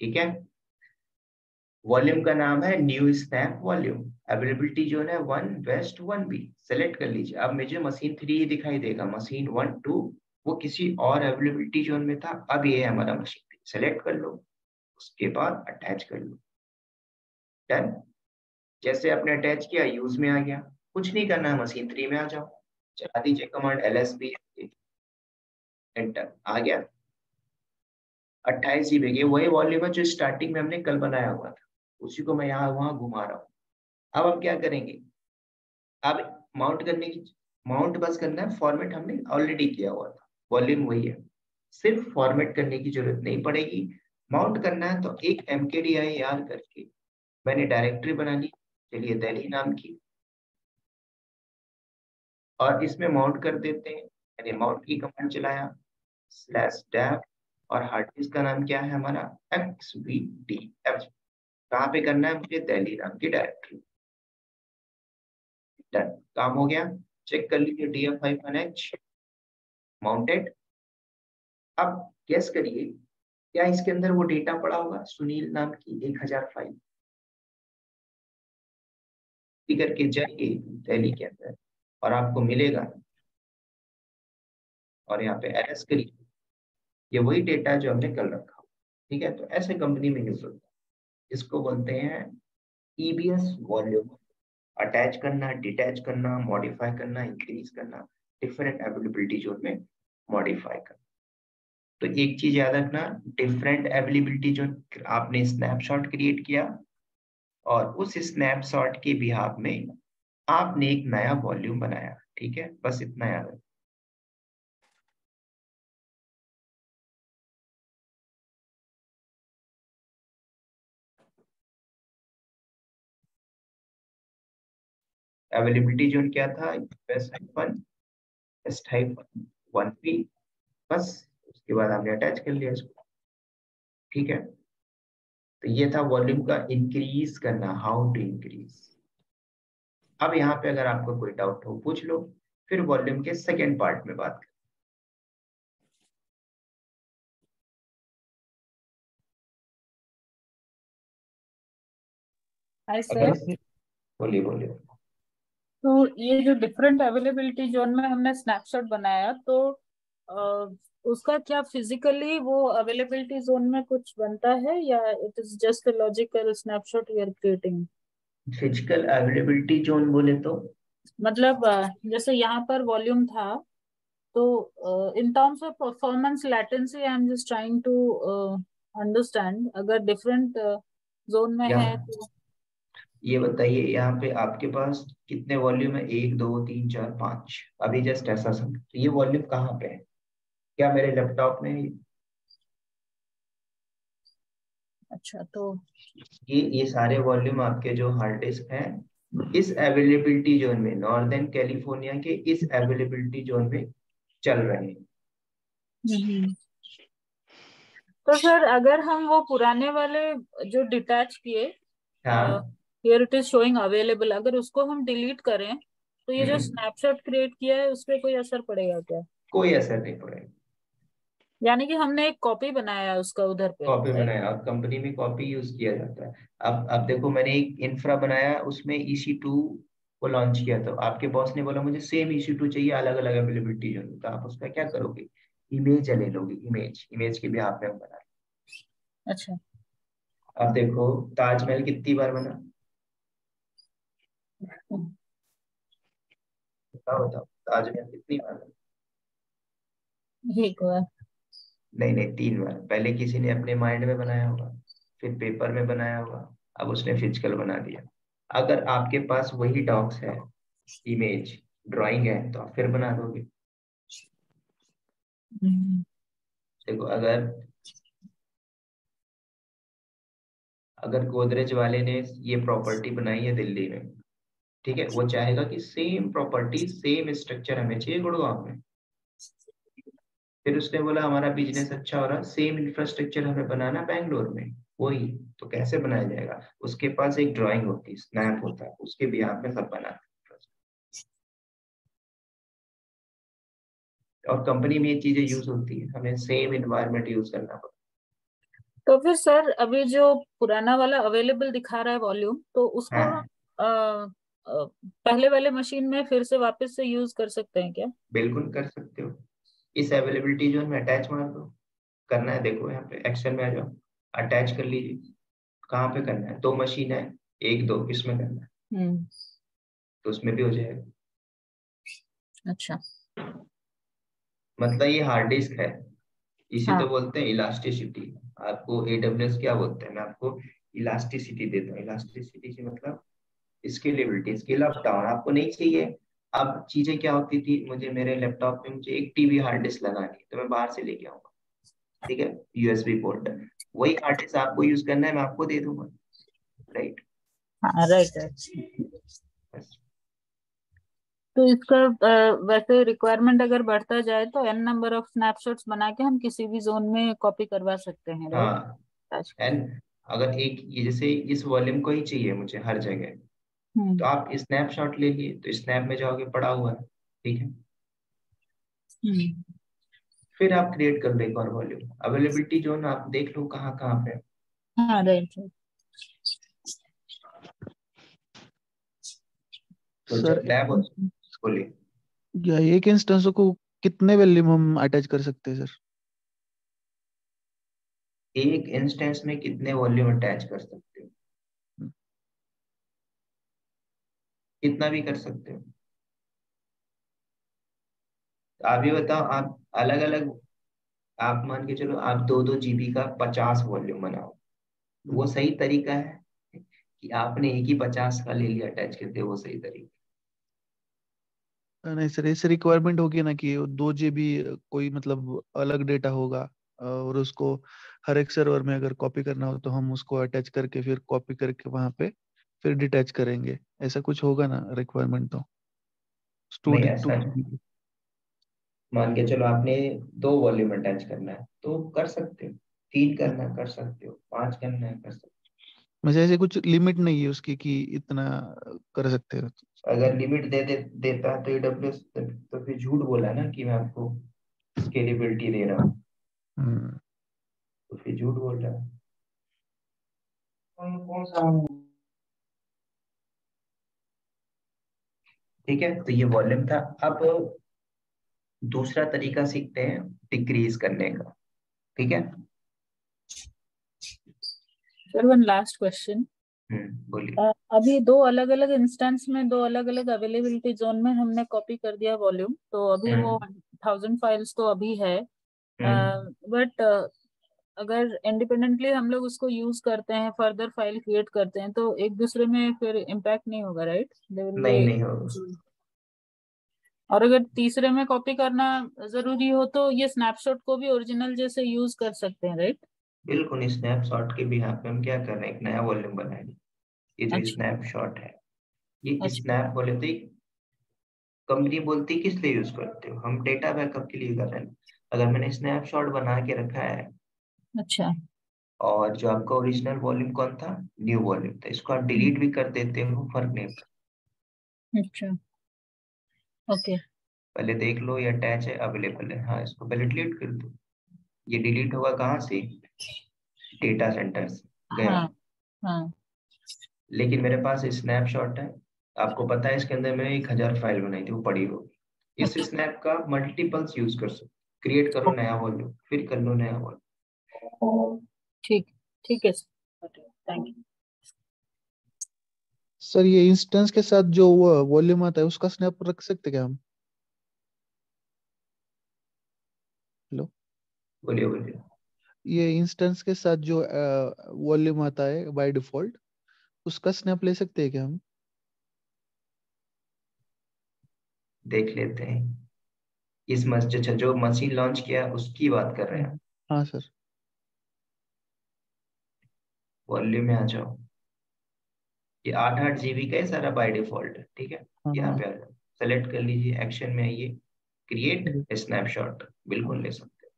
ठीक है। वॉल्यूम का नाम है न्यू स्नैप वॉल्यूम, अवेलेबिलिटी जो है 1 वेस्ट 1B, सेलेक्ट कर लीजिए। अब मुझे मशीन 3 ही दिखाई देगा, मशीन 1 2 वो किसी और अवेलेबिलिटी जोन में था, अब ये है हमारा मशीन 3, सेलेक्ट कर लो, उसके बाद अटैच कर लो, डन। जैसे आपने अटैच किया यूज में आ गया, कुछ नहीं करना है, मशीन 3 में आ जाओ, चला दीजिए कमांड LSB, एंटर, आ गया। 28 जीबी की वही वॉल्यूम है जो स्टार्टिंग में हमने कल बनाया हुआ था, उसी को मैं यहाँ वहां घुमा रहा हूँ। अब हम क्या करेंगे, अब माउंट करने की, माउंट बस करना है, फॉर्मेट हमने ऑलरेडी किया हुआ था, वॉल्यूम वही है, सिर्फ फॉर्मेट करने की जरूरत नहीं पड़ेगी। माउंट करना है तो एक mkdir करके मैंने डायरेक्टरी बना ली, चलिए दिल्ली नाम की, और इसमें माउंट कर देते हैं। मैंने माउंट की कमांड चलाया, /dev, और हार्ड डिस्क का नाम क्या है हमारा, XVDF। कहाँ पे करना है मुझे, दिल्ली नाम की डायरेक्टरी, डन, काम हो गया। चेक कर लीजिए df-h माउंटेड। अब गेस करिए क्या इसके अंदर वो डेटा पड़ा होगा, सुनील नाम की 1000 फाइल, करके जाइए दिल्ली के अंदर और आपको मिलेगा, और यहाँ पे एरएस करिए, ये वही डेटा जो हमने कल रखा, ठीक है। तो ऐसे कंपनी में यूज होता है, इसको बोलते हैं EBS वॉल्यूम, अटैच करना, डिटैच करना, मॉडिफाई करना, इंक्रीज करना, डिफरेंट अवेलेबिलिटी जोन में मॉडिफाई करना। तो एक चीज याद रखना, डिफरेंट अवेलेबिलिटी जोन आपने स्नैपशॉट क्रिएट किया, और उस स्नैपशॉट के बिहाफ में आपने एक नया वॉल्यूम बनाया, ठीक है, बस इतना याद रखना। अवेलेबिलिटी जोन क्या था, S-1B, बस उसके बाद आपने अटैच कर लिया इसको, ठीक है। तो ये था वॉल्यूम का इंक्रीज करना, हाउ टू इंक्रीज। अब यहाँ पे अगर आपको कोई डाउट हो पूछ लो, फिर वॉल्यूम के सेकेंड पार्ट में बात हाय करें। सर। अगर बोलिए बोलिए। तो ये जो डिफरेंट अवेलेबिलिटी जोन में हमने स्नैपशॉट बनाया, तो उसका क्या फिजिकली वो अवेलेबिलिटी जोन में कुछ बनता है, या it is just a logical snapshot we are creating? Physical availability zone बोले तो मतलब जैसे यहाँ पर वॉल्यूम था, तो in terms of performance latency I am just trying to understand, अगर डिफरेंट जोन में है यहाँ तो। ये बताइए, यहाँ पे आपके पास कितने वॉल्यूम है, 1 2 3 4 5, अभी जस्ट ऐसा समझ, तो ये वॉल्यूम कहाँ पे है, क्या मेरे लैपटॉप में है? अच्छा, तो ये सारे वॉल्यूम आपके जो हार्ड डिस्क हैं, इस अवेलेबिलिटी जोन में, नॉर्दर्न कैलिफोर्निया के इस अवेलेबिलिटी जोन में चल रहे हैं। हम्म। तो सर अगर हम वो पुराने वाले जो डिटैच किए, हाँ। Here it is showing available, अगर उसको हम डिलीट करें तो ये जो हम्म, स्नैपशॉट क्रिएट किया है उस पर कोई असर पड़ेगा क्या? कोई असर नहीं पड़ेगा। यानी कि हमने एक कॉपी बनाया है उसका उधर पे, कॉपी राइट? बनाया, अब कंपनी में कॉपी यूज किया जाता है। अब देखो, मैंने एक इंफ्रा बनाया, उसमें EC2 को लॉन्च किया, तो आपके बॉस ने बोला मुझे सेम EC2 चाहिए, अलग अलग अवेलेबिलिटी जो, तो आप उसका क्या करोगे, इमेज ले लोगे, इमेज के भी आप में बना। अच्छा। अब देखो ताजमहल कितनी बार बना, बताओ बताओ, ताजमहल कितनी बार बना? एक बार। नहीं नहीं, 3 बार। पहले किसी ने अपने माइंड में बनाया होगा, फिर पेपर में बनाया होगा, अब उसने फिजिकल बना दिया। अगर आपके पास वही डॉक्स है, इमेज ड्राइंग है, तो आप फिर बना दोगे। हम्म, देखो, अगर अगर गोदरेज वाले ने ये प्रॉपर्टी बनाई है दिल्ली में, ठीक है, वो चाहेगा कि सेम प्रॉपर्टी सेम स्ट्रक्चर हमें चाहिए गुड़गांव में। फिर उसने बोला हमारा बिजनेस अच्छा हो रहा, सेम इंफ्रास्ट्रक्चर हमें बनाना बैंगलोर में, वही तो कैसे बनाया जाएगा? उसके पास एक ड्राइंग होती है, स्नैप होता है, उसके बिहाफ में सब बनाते हैं। और कंपनी में ये चीजें यूज होती है, हमें सेम इन्वायरमेंट यूज करना पड़ता तो फिर सर अभी जो पुराना वाला अवेलेबल दिखा रहा है वॉल्यूम, तो है। उसको हम हाँ, पहले वाले मशीन में फिर से वापस से यूज कर सकते हैं क्या? बिल्कुल कर सकते हो। इस अवेलेबिलिटी जोन में अटैच मार दो। करना है, देखो यहाँ पे एक्शन में आ जाओ, अटैच कर लीजिए। कहाँ पे करना है? 2 मशीन है, 1 2 इसमें करना है, हम्म। तो उसमें भी हो जाएगा। अच्छा। मतलब ये हार्ड डिस्क है, इसी तो हाँ। बोलते हैं इलास्टिसिटी। आपको AWS क्या बोलते हैं, मैं आपको इलास्टिसिटी देता हूँ। इलास्टिसिटी की मतलब स्केलेबिलिटी, स्केल अप डाउन आपको नहीं चाहिए। अब चीजें क्या होती थी, मुझे मेरे लैपटॉप में मुझे 1 TB हार्ड डिस्क लगानी है, तो मैं बाहर से लेके आऊंगा, ठीक है, USB पोर्ट। वही हार्ड डिस्क आपको यूज करना है, मैं आपको दे दूंगा, राइट? हाँ, राइट राइट। बस। तो इसका वैसे रिक्वायरमेंट अगर बढ़ता जाए तो n नंबर ऑफ स्नैपशॉट्स बना के हम किसी भी जोन में कॉपी करवा सकते हैं, राइट? हाँ, आज का। एंड अगर एक ये जैसे इस वॉल्यूम को ही चाहिए मुझे हर जगह, तो हम्म। आप स्नैपशॉट ले लिए, तो स्नैप में जाओगे, पड़ा हुआ है, ठीक है। हम्म। फिर आप क्रिएट कर लो एक और वॉल्यूम, अवेलेबिलिटी जोन आप देख लो कहाँ कहाँ पे है। हाँ, राइट राइट। तो सर जब लैब, बोलिए। या एक इंस्टेंस को कितने वैल्यूम हम अटैच कर सकते हैं सर? एक इंस्टेंस में कितने वॉल्यूम अटैच कर सकते हो? कितना भी कर सकते हो। तो आप ये बताओ, आप अलग अलग, आप मान के चलो आप 2 2 GB का 50 वॉल्यूम बनाओ, तो वो सही तरीका है कि आपने एक ही 50 का ले लिया अटैच करते, वो सही तरीका? नहीं सर, ऐसे रिक्वायरमेंट होगी ना कि 2 GB कोई मतलब अलग डेटा होगा, और उसको हर एक सर्वर में अगर कॉपी करना हो तो हम उसको अटैच करके फिर कॉपी करके वहां पे फिर डिटैच करेंगे, ऐसा कुछ होगा ना रिक्वायरमेंट? तो नहीं, टू ऐसा नहीं। GB मान के चलो आपने 2 वॉल्यूम अटैच करना है, तो कर सकते हो। 3 करना है, कर सकते हो। 5 करना है, कर सकते मुझे ऐसे कुछ लिमिट नहीं है उसकी कि इतना कर सकते हो। हो। अगर लिमिट देता है तो AWS, तो फिर झूठ बोला ना कि मैं आपको स्केलेबिलिटी दे रहा हूँ, हम्म। तो फिर झूठ बोल रहा है। कौन सा? ठीक है, तो ये वॉल्यूम था। अब दूसरा तरीका सीखते हैं डिक्रीज करने का, ठीक है। Sir one last question. बोलिए। अभी दो अलग अलग इंस्टेंस में दो अलग अलग अवेलेबिलिटी जोन में हमने कॉपी कर दिया वॉल्यूम, तो अभी वो हम्म 1000 फाइल्स तो अभी है, हम्म बट अगर इंडिपेंडेंटली हम लोग उसको यूज करते हैं, फर्दर फाइल क्रिएट करते हैं, तो एक दूसरे में फिर इम्पैक्ट नहीं होगा, राइट? दे विल नहीं नहीं होगा। बी। और अगर तीसरे में कॉपी करना जरूरी हो तो ये स्नैपशॉट को भी ओरिजिनल जैसे यूज कर सकते हैं, राइट? बिल्कुल, स्नैपशॉट के भी यहाँ पे हम क्या कर रहे हैं, एक नया वॉल्यूम बनाएंगे। ये जो अच्छा। स्नैपशॉट है, ये अच्छा। स्नैप बोले थे, कंपनी बोलती है किस लिए यूज करते हो, हम डेटा बैकअप के लिए कर रहे हैं। अगर मैंने स्नैपशॉट बना के रखा है, अच्छा। और जो आपका ओरिजिनल वॉल्यूम कौन था, न्यू वॉल्यूम था, इसको आप हम्म, डिलीट भी कर देते हो, फर्क नहीं पड़ता। अच्छा। ओके। पहले देख लो ये अटैच है, अवेलेबल है, हाँ, इसको पहले डिलीट कर दो। ये डिलीट होगा कहाँ से, डेटा सेंटर से गया। हाँ हाँ लेकिन मेरे पास स्नैपशॉट है, आपको पता है इसके अंदर मैंने 1000 फाइल बनाई थी, वो पड़ी होगी। इस स्नैप का मल्टीपल्स यूज कर सकते, क्रिएट करो नया वॉल्यूम, फिर कर लो नया वॉल्यूम। ठीक ठीक है सर, थैंक यू। सर ये इंस्टेंस के साथ जो वॉल्यूम आता है उसका स्नैप रख सकते क्या हम? हेलो, बोलिए बोलिए। ये इंस्टेंस के साथ जो वॉल्यूम आता है बाय डिफॉल्ट, उसका स्नैप ले सकते हैं क्या हम? देख लेते हैं। इस मस्जिद जो मशीन लॉन्च किया उसकी बात कर रहे हैं। हाँ सर। वॉल्यूम में आ जाओ, ये 8 8 GB का है सारा बाय डिफॉल्ट, ठीक है। हाँ यहाँ हाँ। पे आ जाओ, सेलेक्ट कर लीजिए, एक्शन में आइए, जी। क्रिएट स्नैपशॉट, बिल्कुल ले सकते हैं,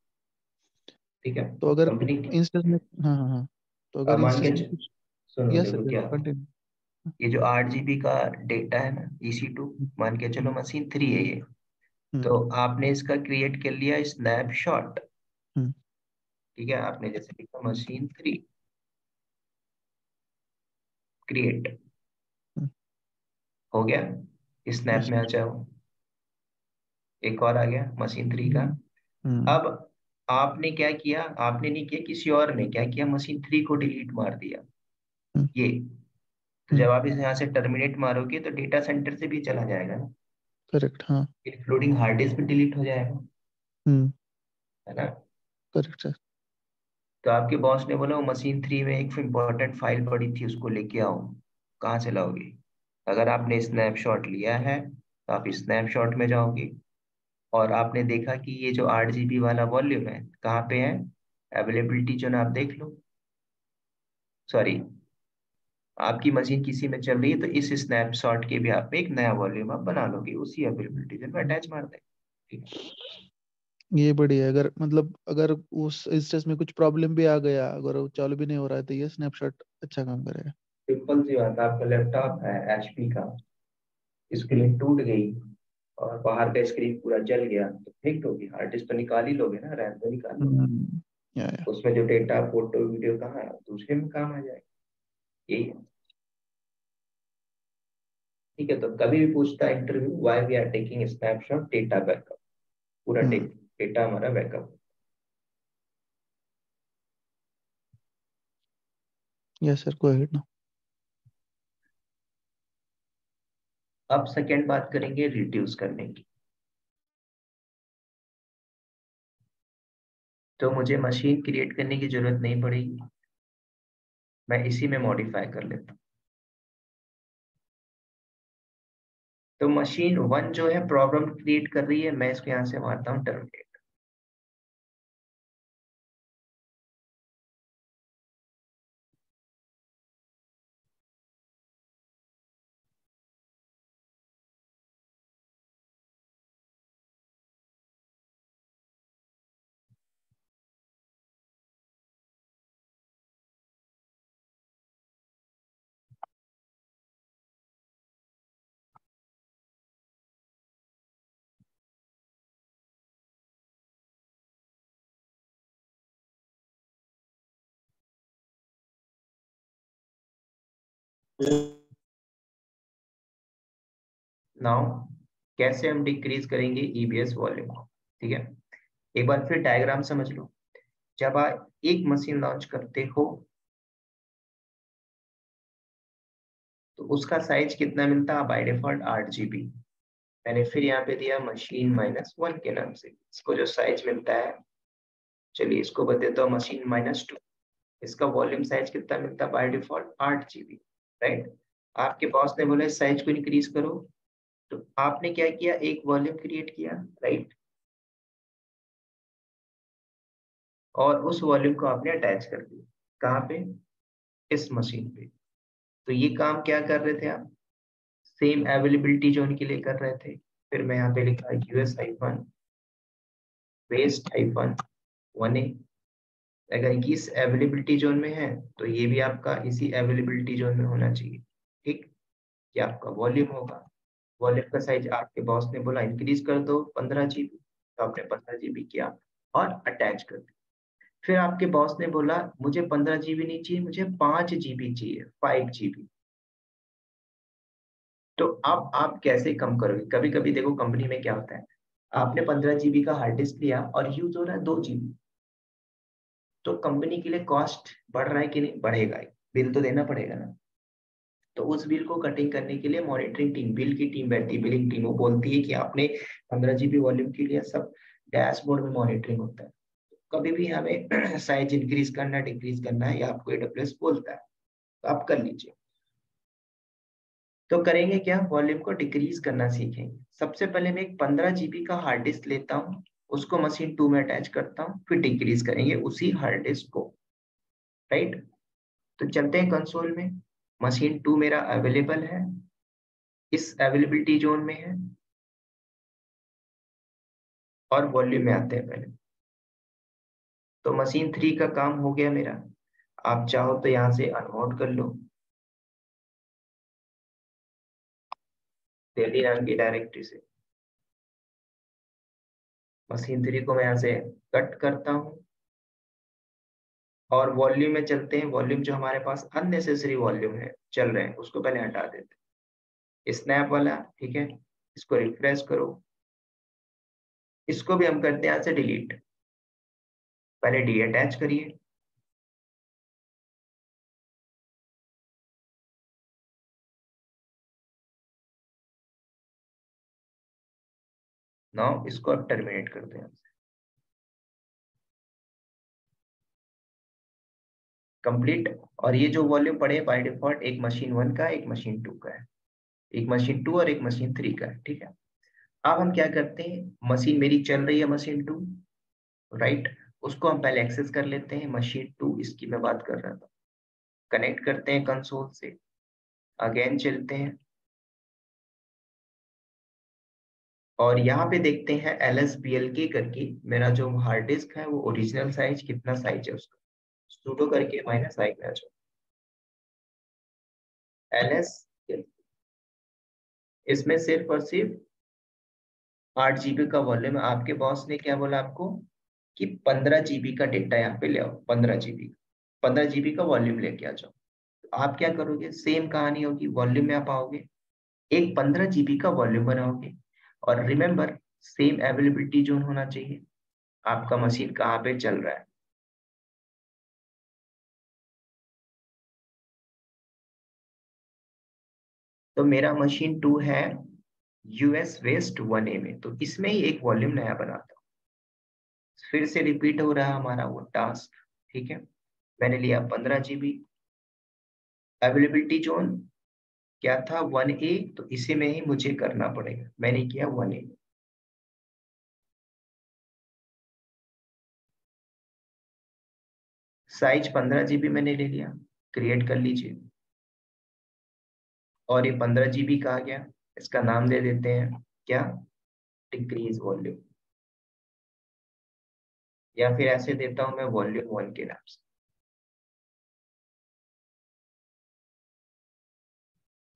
ठीक है। तो अगर कंपनी, इंस्टेंस में, हाँ हाँ हाँ, तो अब अगर मान के इंस्टेंस में कुछ, सुनो, यस देखो सर, क्या, कंटिन्यू। ये जो 8 GB का डेटा है ना, EC2, मान के चलो मशीन 3 है ये। हम्म तो आपने इसका क्रिएट कर लिया स्नैपशॉट, हम्म ठीक है। आपने जैसे लिखा मशीन 3 क्रिएट, हो गया। Snap yes. में आ जाओ, एक और आ गया मशीन 3 का। हम्म अब आपने क्या किया, आपने नहीं किया, किसी और ने क्या किया, मशीन 3 को डिलीट मार दिया, हम्म ये। तो हम्म जब आप इसे यहाँ से टर्मिनेट मारोगे तो डेटा सेंटर से भी चला जाएगा ना, करेक्ट, हाँ। इंक्लूडिंग हार्ड डिस्क भी डिलीट हो जाएगा, हम्म है ना। Correct sir. तो आपके बॉस ने बोला वो मशीन 3 में एक इम्पोर्टेंट फाइल पड़ी थी, उसको लेके आओ। कहाँ से लाओगे, अगर आपने स्नैपशॉट लिया है तो आप स्नैपशॉट में जाओगे, और आपने देखा कि ये जो 8 GB वाला वॉल्यूम है कहाँ पे है, अवेलेबिलिटी जो ना, आप देख लो। सॉरी, आपकी मशीन किसी में चल रही है तो इस स्नैपशॉट के भी आप एक नया वॉल्यूम आप बना लोगे, उसी अवेलेबिलिटी जो में अटैच मार देंगे, ठीक है। ये बढ़िया है। अगर मतलब अगर उस इंस्टेंस में कुछ प्रॉब्लम भी आ गया, अगर वो चालू भी नहीं हो रहा है, तो ये स्नैपशॉट अच्छा काम करेगा। सिंपल सी बात है, आपका लैपटॉप है HP का, स्क्रीन टूट गई और बाहर का स्क्रीन पूरा जल गया तो फेंक दोगे, हार्ड डिस्क तो निकाल ही लोगे ना, रैम तो निकाल लो, हम्म या उसमें जो डेटा फोटो वीडियो कहाँ है, दूसरे में काम आ जाएगा, यही है। ठीक है, तो कभी भी पूछता है interview, why we are taking snapshot, data backup, पूरा हम्म डेटा हमारा backup. Yes sir, go ahead ना। अब सेकेंड बात करेंगे रिड्यूस करने की। तो मुझे मशीन क्रिएट करने की जरूरत नहीं पड़ेगी, मैं इसी में मॉडिफाई कर लेता हूँ। तो मशीन 1 जो है प्रॉब्लम क्रिएट कर रही है, मैं इसको यहाँ से मारता हूँ टर्मिनेट। नाउ कैसे हम डिक्रीज करेंगे EBS वॉल्यूम को, ठीक है। एक बार फिर डायग्राम समझ लो। जब आप एक मशीन लॉन्च करते हो तो उसका साइज कितना मिलता है, बाय डिफॉल्ट 8 GB। मैंने फिर यहाँ पे दिया मशीन -1 के नाम से, इसको जो साइज मिलता है, चलिए इसको बदल देता हूँ मशीन -2। इसका वॉल्यूम साइज कितना मिलता है बाय डिफॉल्ट, 8 GB, राइट। आपके बॉस ने बोला इस साइज को इंक्रीज करो, तो आपने क्या किया, एक वॉल्यूम क्रिएट किया, राइट, और उस वॉल्यूम को आपने अटैच कर दिया, कहाँ पे, इस मशीन पे। तो ये काम क्या कर रहे थे आप, सेम अवेलेबिलिटी जोन के लिए कर रहे थे। फिर मैं यहाँ पे लिखा US-, waste-1A। अगर इस अवेलेबिलिटी जोन में है तो ये भी आपका इसी अवेलेबिलिटी जोन में होना चाहिए, ठीक। ये आपका वॉल्यूम होगा। वॉल्यूम का साइज आपके बॉस ने बोला इंक्रीज कर दो 15 GB, तो आपने 15 GB किया और अटैच कर दिया। फिर आपके बॉस ने बोला मुझे 15 GB नहीं चाहिए, मुझे 5 GB चाहिए, 5 GB। तो अब आप कैसे कम करोगे? कभी कभी देखो कंपनी में क्या होता है, आपने 15 GB का हार्ड डिस्क लिया और यूज हो रहा है 2 GB, तो कंपनी के लिए कॉस्ट बढ़ रहा है कि नहीं? बढ़ेगा ही, बिल तो देना पड़ेगा ना। तो उस बिल को कटिंग करने के लिए मॉनिटरिंग टीम, बिल की टीम बैठती है, बिलिंग टीम, वो बोलती है कि आपने 15 GB वॉल्यूम के लिए सब डैशबोर्ड में मॉनिटरिंग होता है, कभी भी हमें साइज इंक्रीज करना डिक्रीज करना है, या आपको AWS बोलता है तो आप कर लीजिए। तो करेंगे क्या, वॉल्यूम को डिक्रीज करना सीखेंगे। सबसे पहले मैं एक 15 GB का हार्ड डिस्क लेता हूँ, उसको मशीन 2 में अटैच करता हूँ, फिर डिक्रीज करेंगे उसी हार्ड डिस्क को, राइट। तो चलते हैं कंसोल में, मशीन 2 मेरा अवेलेबल है, इस अवेलेबिलिटी जोन में है, और वॉल्यूम में आते हैं पहले। तो मशीन 3 का काम हो गया मेरा, आप चाहो तो यहाँ से अनमोड कर लो, दिल्ली नाम की डायरेक्टरी से। मशीन 3 को मैं यहाँ से कट करता हूँ, और वॉल्यूम में चलते हैं। वॉल्यूम जो हमारे पास अननेसेसरी वॉल्यूम है चल रहे हैं, उसको पहले हटा देते हैं, स्नैप वाला, ठीक है। इसको रिफ्रेश करो, इसको भी हम करते हैं यहाँ से डिलीट। पहले डी अटैच करिए, नाउ इसको अब टर्मिनेट करते हैं, कंप्लीट। और ये जो वॉल्यूम पड़े बाय डिफॉल्ट, एक मशीन 1 का, एक मशीन 2 का है, एक मशीन 2 और एक मशीन 3 का है, ठीक है। अब हम क्या करते हैं, मशीन मेरी चल रही है मशीन 2, राइट, उसको हम पहले एक्सेस कर लेते हैं। मशीन 2 इसकी मैं बात कर रहा था, कनेक्ट करते हैं कंसोल से, अगेन चलते हैं, और यहाँ पे देखते हैं LSBLK करके, मेरा जो हार्ड डिस्क है वो ओरिजिनल साइज कितना साइज है उसका, सुडो करके -i में आ जाओ, LS, इसमें सिर्फ और सिर्फ 8 GB का वॉल्यूम है। आपके बॉस ने क्या बोला आपको कि 15 GB का डेटा यहाँ पे ले आओ, 15 GB का वॉल्यूम लेके आ जाओ। तो आप क्या करोगे, सेम कहानी होगी, वॉल्यूम में आप आओगे, एक 15 GB का वॉल्यूम बनाओगे, और रिमेंबर सेम अवेलेबिलिटी जोन होना चाहिए, आपका मशीन कहाँ पे चल रहा है। तो मेरा मशीन 2 है US वेस्ट 1A में, तो इसमें ही एक वॉल्यूम नया बनाता हूँ। फिर से रिपीट हो रहा है हमारा वो टास्क, ठीक है। मैंने लिया 15 GB, अवेलेबिलिटी जोन क्या था 1A, तो इसी में ही मुझे करना पड़ेगा, मैंने किया 1A। साइज 15 GB मैंने ले लिया, क्रिएट कर लीजिए, और ये 15 GB का आ गया, इसका नाम दे देते हैं क्या, डिक्रीज वॉल्यूम, या फिर ऐसे देता हूं मैं वॉल्यूम 1 के नाम से।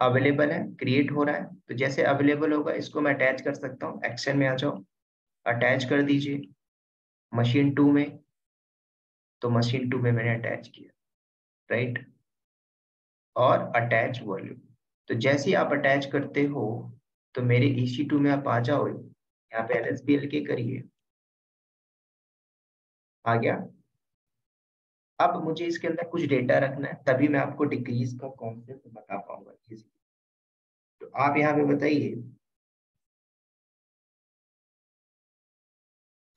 अवेलेबल है, क्रिएट हो रहा है, तो जैसे अवेलेबल होगा इसको मैं अटैच कर सकता हूँ, एक्शन में आ जाओ, अटैच कर दीजिए मशीन 2 में। तो मशीन 2 में मैंने अटैच किया, राइट, और अटैच वॉल्यूम। तो जैसे ही आप अटैच करते हो तो मेरे EC2 में आप आ जाओ, यहाँ पे LSBLK करिए, आ गया। अब मुझे इसके अंदर कुछ डेटा रखना है, तभी मैं आपको डिक्रीज का कॉन्सेप्ट बता पाऊंगा easy। तो आप यहाँ पे बताइए,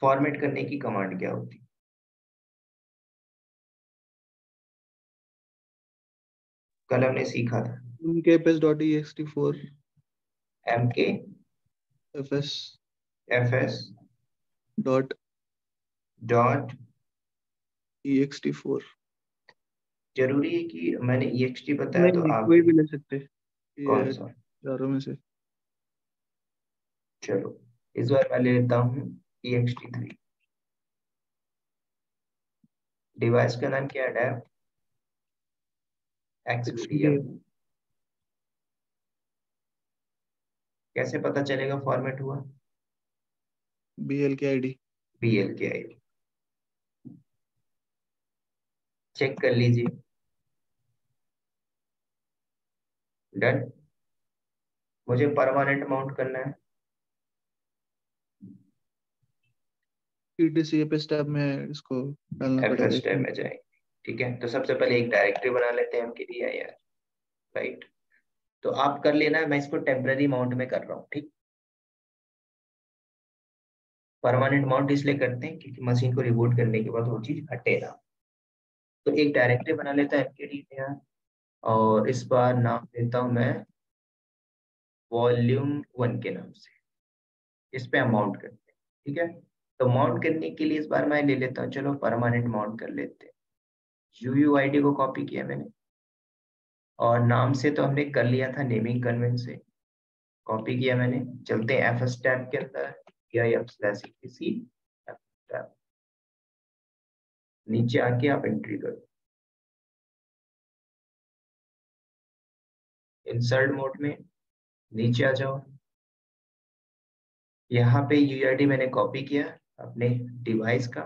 फॉर्मेट करने की कमांड क्या होती है? कल हमने सीखा था mkfs.ext4 MKFS dot dot, ext4। जरूरी है कि मैंने EXT बताया नहीं तो नहीं, आप कोई भी ले सकते, कौन ये सा? चारों में से। चलो इस बार मैं ले लेता हूँ EXT3। डिवाइस का नाम क्या है? XVDM। कैसे पता चलेगा फॉर्मेट हुआ? BL की ID। BL की आईडी। चेक कर लीजिए। डन। मुझे परमानेंट माउंट करना है। ETC स्टेप में इसको डालना पड़ेगा एफ इसमें। में जाएंगे। ठीक है, तो सबसे पहले एक डायरेक्टरी बना लेते हैं mkdir, राइट। तो आप कर लेना, मैं इसको टेम्पररी माउंट में कर रहा हूँ, ठीक। परमानेंट माउंट इसलिए करते हैं क्योंकि मशीन को रिबूट करने के बाद वो चीज हटे ना। तो एक डायरेक्टरी बना लेता है mkdir, और इस बार नाम देता हूं मैं वॉल्यूम 1 के नाम से। इस पे हम माउंट करते हैं, ठीक है। तो माउंट करने के लिए इस बार मैं ले लेता हूँ, चलो परमानेंट माउंट कर लेते हैं। UUID को कॉपी किया मैंने, और नाम से तो हमने कर लिया था नेमिंग कन्वेंट से, कॉपी किया मैंने। चलते हैं एफ टैब के अंदर, PIF/ETC टैब, नीचे आके आप एंट्री करो, इंसर्ट मोड में नीचे आ जाओ। यहाँ पे UUID मैंने कॉपी किया अपने डिवाइस का,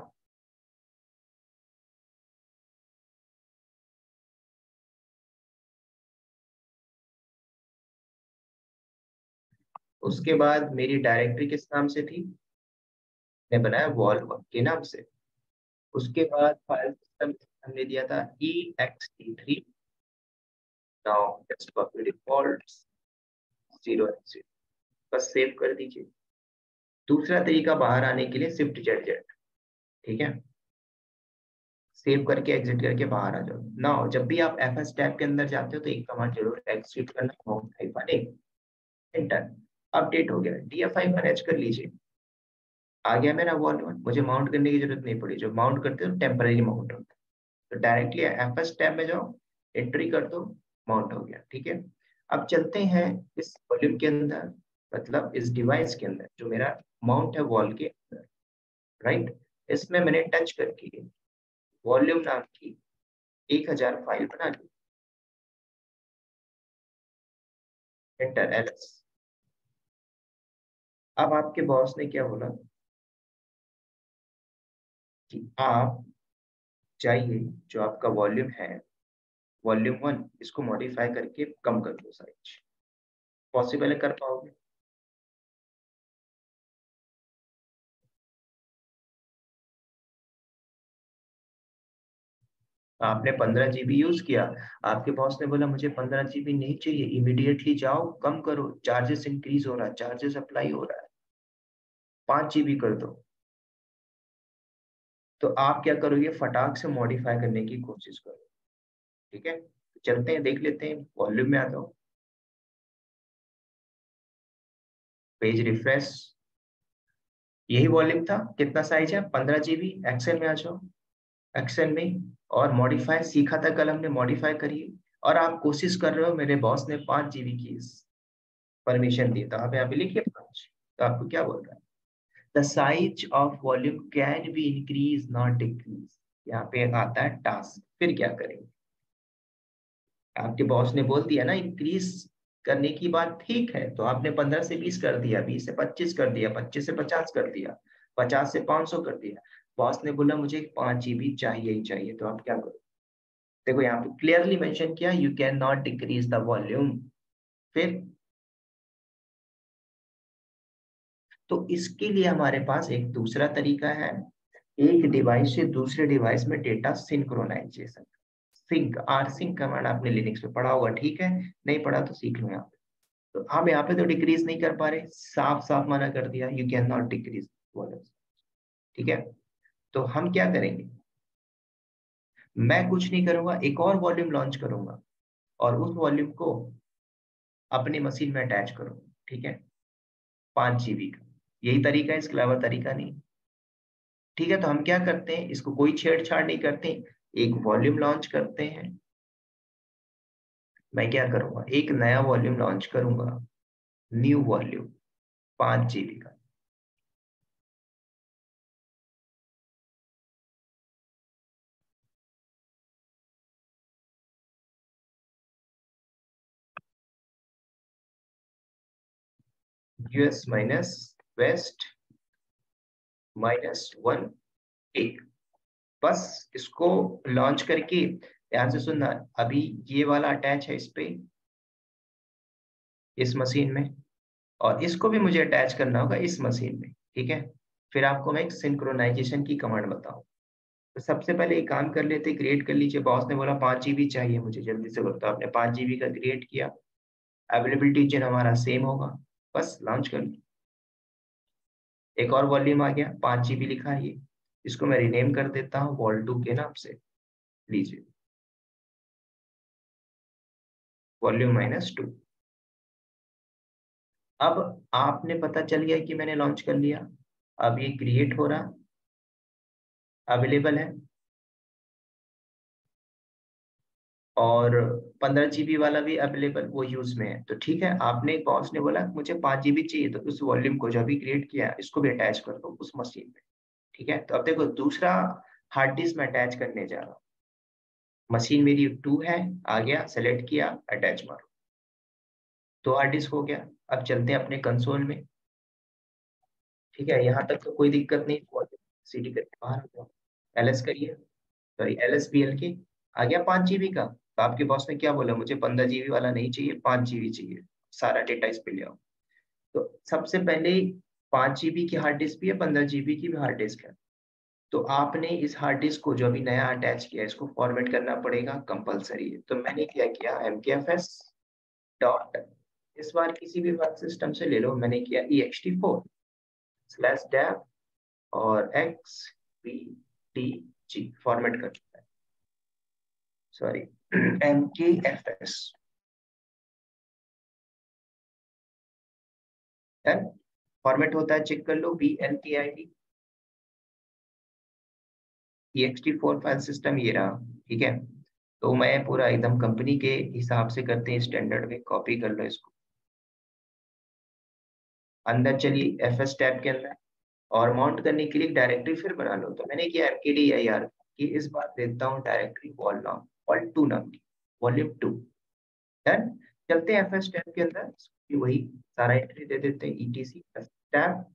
उसके बाद मेरी डायरेक्टरी किस नाम से थी, मैंने बनाया वॉल1 के नाम से। उसके बाद फाइल सिस्टम हमने दिया था ext3, now just copy default 0 बस सेव कर दीजिए। दूसरा तरीका बाहर आने के लिए Shift+Z, ठीक है। सेव करके एग्जिट करके बाहर आ जाओ। नाउ जब भी आप FS टैब के अंदर जाते हो तो एक कमांड जरूर एग्जीक्यूट करना, एंटर। अपडेट हो गया, DF5 कर लीजिए। आ गया मेरा वॉल1, मुझे माउंट करने की जरूरत नहीं पड़ी। जो माउंट करते हो टेम्पररी माउंट होता है। तो डायरेक्टली FS टैब में जाओ, एंट्री कर दो, माउंट हो गया, ठीक है। अब चलते हैं इस वॉल्यूम के अंदर, मतलब इस डिवाइस के अंदर जो मेरा माउंट है वॉल के अंदर, राइट। इसमें मैंने टच करके वॉल्यूम नाम की 1000 फाइल बना ली, एंटर LS। अब आपके बॉस ने क्या बोला कि आप चाहिए जो आपका वॉल्यूम है वॉल्यूम 1, इसको मॉडिफाई करके कम कर दो साइज। पॉसिबल है, कर पाओगे? आपने 15 GB यूज किया, आपके बॉस ने बोला मुझे 15 GB नहीं चाहिए, इमीडिएटली जाओ कम करो, चार्जेस इंक्रीज हो रहा है, चार्जेस अप्लाई हो रहा है, 5 GB कर दो। तो आप क्या करोगे, फटाक से मॉडिफाई करने की कोशिश करो, ठीक है। चलते हैं, देख लेते हैं, वॉल्यूम में आता हूँ, पेज रिफ्रेश, यही वॉल्यूम था। कितना साइज है, 15 GB। एक्सेल में आ जाओ, एक्सेल में, और मॉडिफाई सीखा था कल हमने, मॉडिफाई करिए। और आप कोशिश कर रहे हो, मेरे बॉस ने 5 GB की परमिशन दी, तो आप यहाँ पे लिखिए 5। तो आपको क्या बोल रहा है, the size of volume can be increase not decrease. यहाँ पे आता है टास्क, फिर क्या करेंगे। आपके बॉस ने बोल दिया ना इंक्रीज करने की बात, ठीक है, तो आपने 15 से 20 कर दिया, 20 से 25 कर दिया, 25 से 50 कर दिया, 50 से 500 कर दिया। बॉस ने बोला मुझे 5 GB चाहिए ही चाहिए, तो आप क्या करो, देखो यहाँ पे क्लियरली मेंशन किया, you can not decrease the volume. फिर तो इसके लिए हमारे पास एक दूसरा तरीका है, एक डिवाइस से दूसरे डिवाइस में data synchronization. Sync, rsync command आपने लिनक्स में पढ़ा होगा, ठीक है, नहीं पढ़ा तो सीख लो यहाँ पे। तो हम यहाँ पे तो डिक्रीज नहीं कर पा रहे, साफ साफ मना कर दिया, you can not decrease volume, ठीक है। तो हम क्या करेंगे, मैं कुछ नहीं करूंगा, एक और वॉल्यूम लॉन्च करूंगा, और उस वॉल्यूम को अपनी मशीन में अटैच करूंगा, ठीक है, 5 GB का। यही तरीका है, इसके अलावा तरीका नहीं, ठीक है। तो हम क्या करते हैं, इसको कोई छेड़छाड़ नहीं करते, एक वॉल्यूम लॉन्च करते हैं। मैं क्या करूंगा, एक नया वॉल्यूम लॉन्च करूंगा, न्यू वॉल्यूम 5 GB का। US माइनस वेस्ट -1 A, बस इसको लॉन्च करके, ध्यान से सुनना, अभी ये वाला अटैच है इस पे, इस मशीन में, और इसको भी मुझे अटैच करना होगा इस मशीन में, ठीक है। फिर आपको मैं एक सिंक्रोनाइजेशन की कमांड बताऊं। तो सबसे पहले एक काम कर लेते, क्रिएट कर लीजिए। बॉस ने बोला 5 GB चाहिए मुझे जल्दी से, बोलता आपने 5 GB का क्रिएट किया, अवेलेबिलिटी रीजन हमारा सेम होगा, बस लॉन्च कर ली। एक और वॉल्यूम आ गया, 5 GB लिखा है ये, इसको मैं रिनेम कर देता हूँ वॉल2 के नाम से, लीजिए वॉल्यूम -2। अब आपने पता चल गया कि मैंने लॉन्च कर लिया। अब ये क्रिएट हो रहा, अवेलेबल है, और 15 GB वाला भी अवेलेबल, वो यूज में है। तो ठीक है, आपने बॉस ने बोला मुझे 5 GB चाहिए, तो उस वॉल्यूम को जो अभी क्रिएट किया इसको भी अटैच कर दो उस मशीन में, ठीक है। तो अब देखो दूसरा हार्ड डिस्क में अटैच करने जा रहा हूँ। मशीन मेरी 2 है, आ गया, सेलेक्ट किया, अटैच मारो, तो हार्ड डिस्क हो गया। अब चलते हैं अपने कंसोल में, ठीक है। यहाँ तक तो कोई दिक्कत नहीं, सीडी करके बाहर आ जाओ, एलएस करिए, सॉरी LSBL के, आ गया 5 GB का। तो आपके बॉस ने क्या बोला, मुझे 15 GB वाला नहीं चाहिए, 5 GB चाहिए, सारा डेटा इस पे ले आओ। तो सबसे पहले 5 GB की हार्ड डिस्क भी है, 15 GB की भी हार्ड डिस्क है। तो आपने इस हार्ड डिस्क को जो अभी नया अटैच किया है, इसको फॉर्मेट करना पड़ेगा, कंपलसरी है। तो मैंने क्या किया, MKFS डॉट, इस बार किसी भी वर्क सिस्टम से ले लो, मैंने किया ext4/dev और xbdg, फॉर्मेट कर दिया है, सॉरी MKFS, फॉर्मेट होता है, चेक कर लो, BNPID ext4 फाइल सिस्टम ये रहा, ठीक है। तो मैं पूरा एकदम कंपनी के हिसाब से करते हैं स्टैंडर्ड में, कॉपी कर लो इसको, अंदर चलिए FS टैब के अंदर, और माउंट करने के लिए डायरेक्टरी फिर बना लो। तो मैंने किया mkdir कि इस बार देता हूँ डायरेक्टरी वॉल2 नाम की, वॉल्यूम 2, डन। चलते हैं FS टैब के अंदर, वही सारा एंट्री दे देते हैं, etc टैब,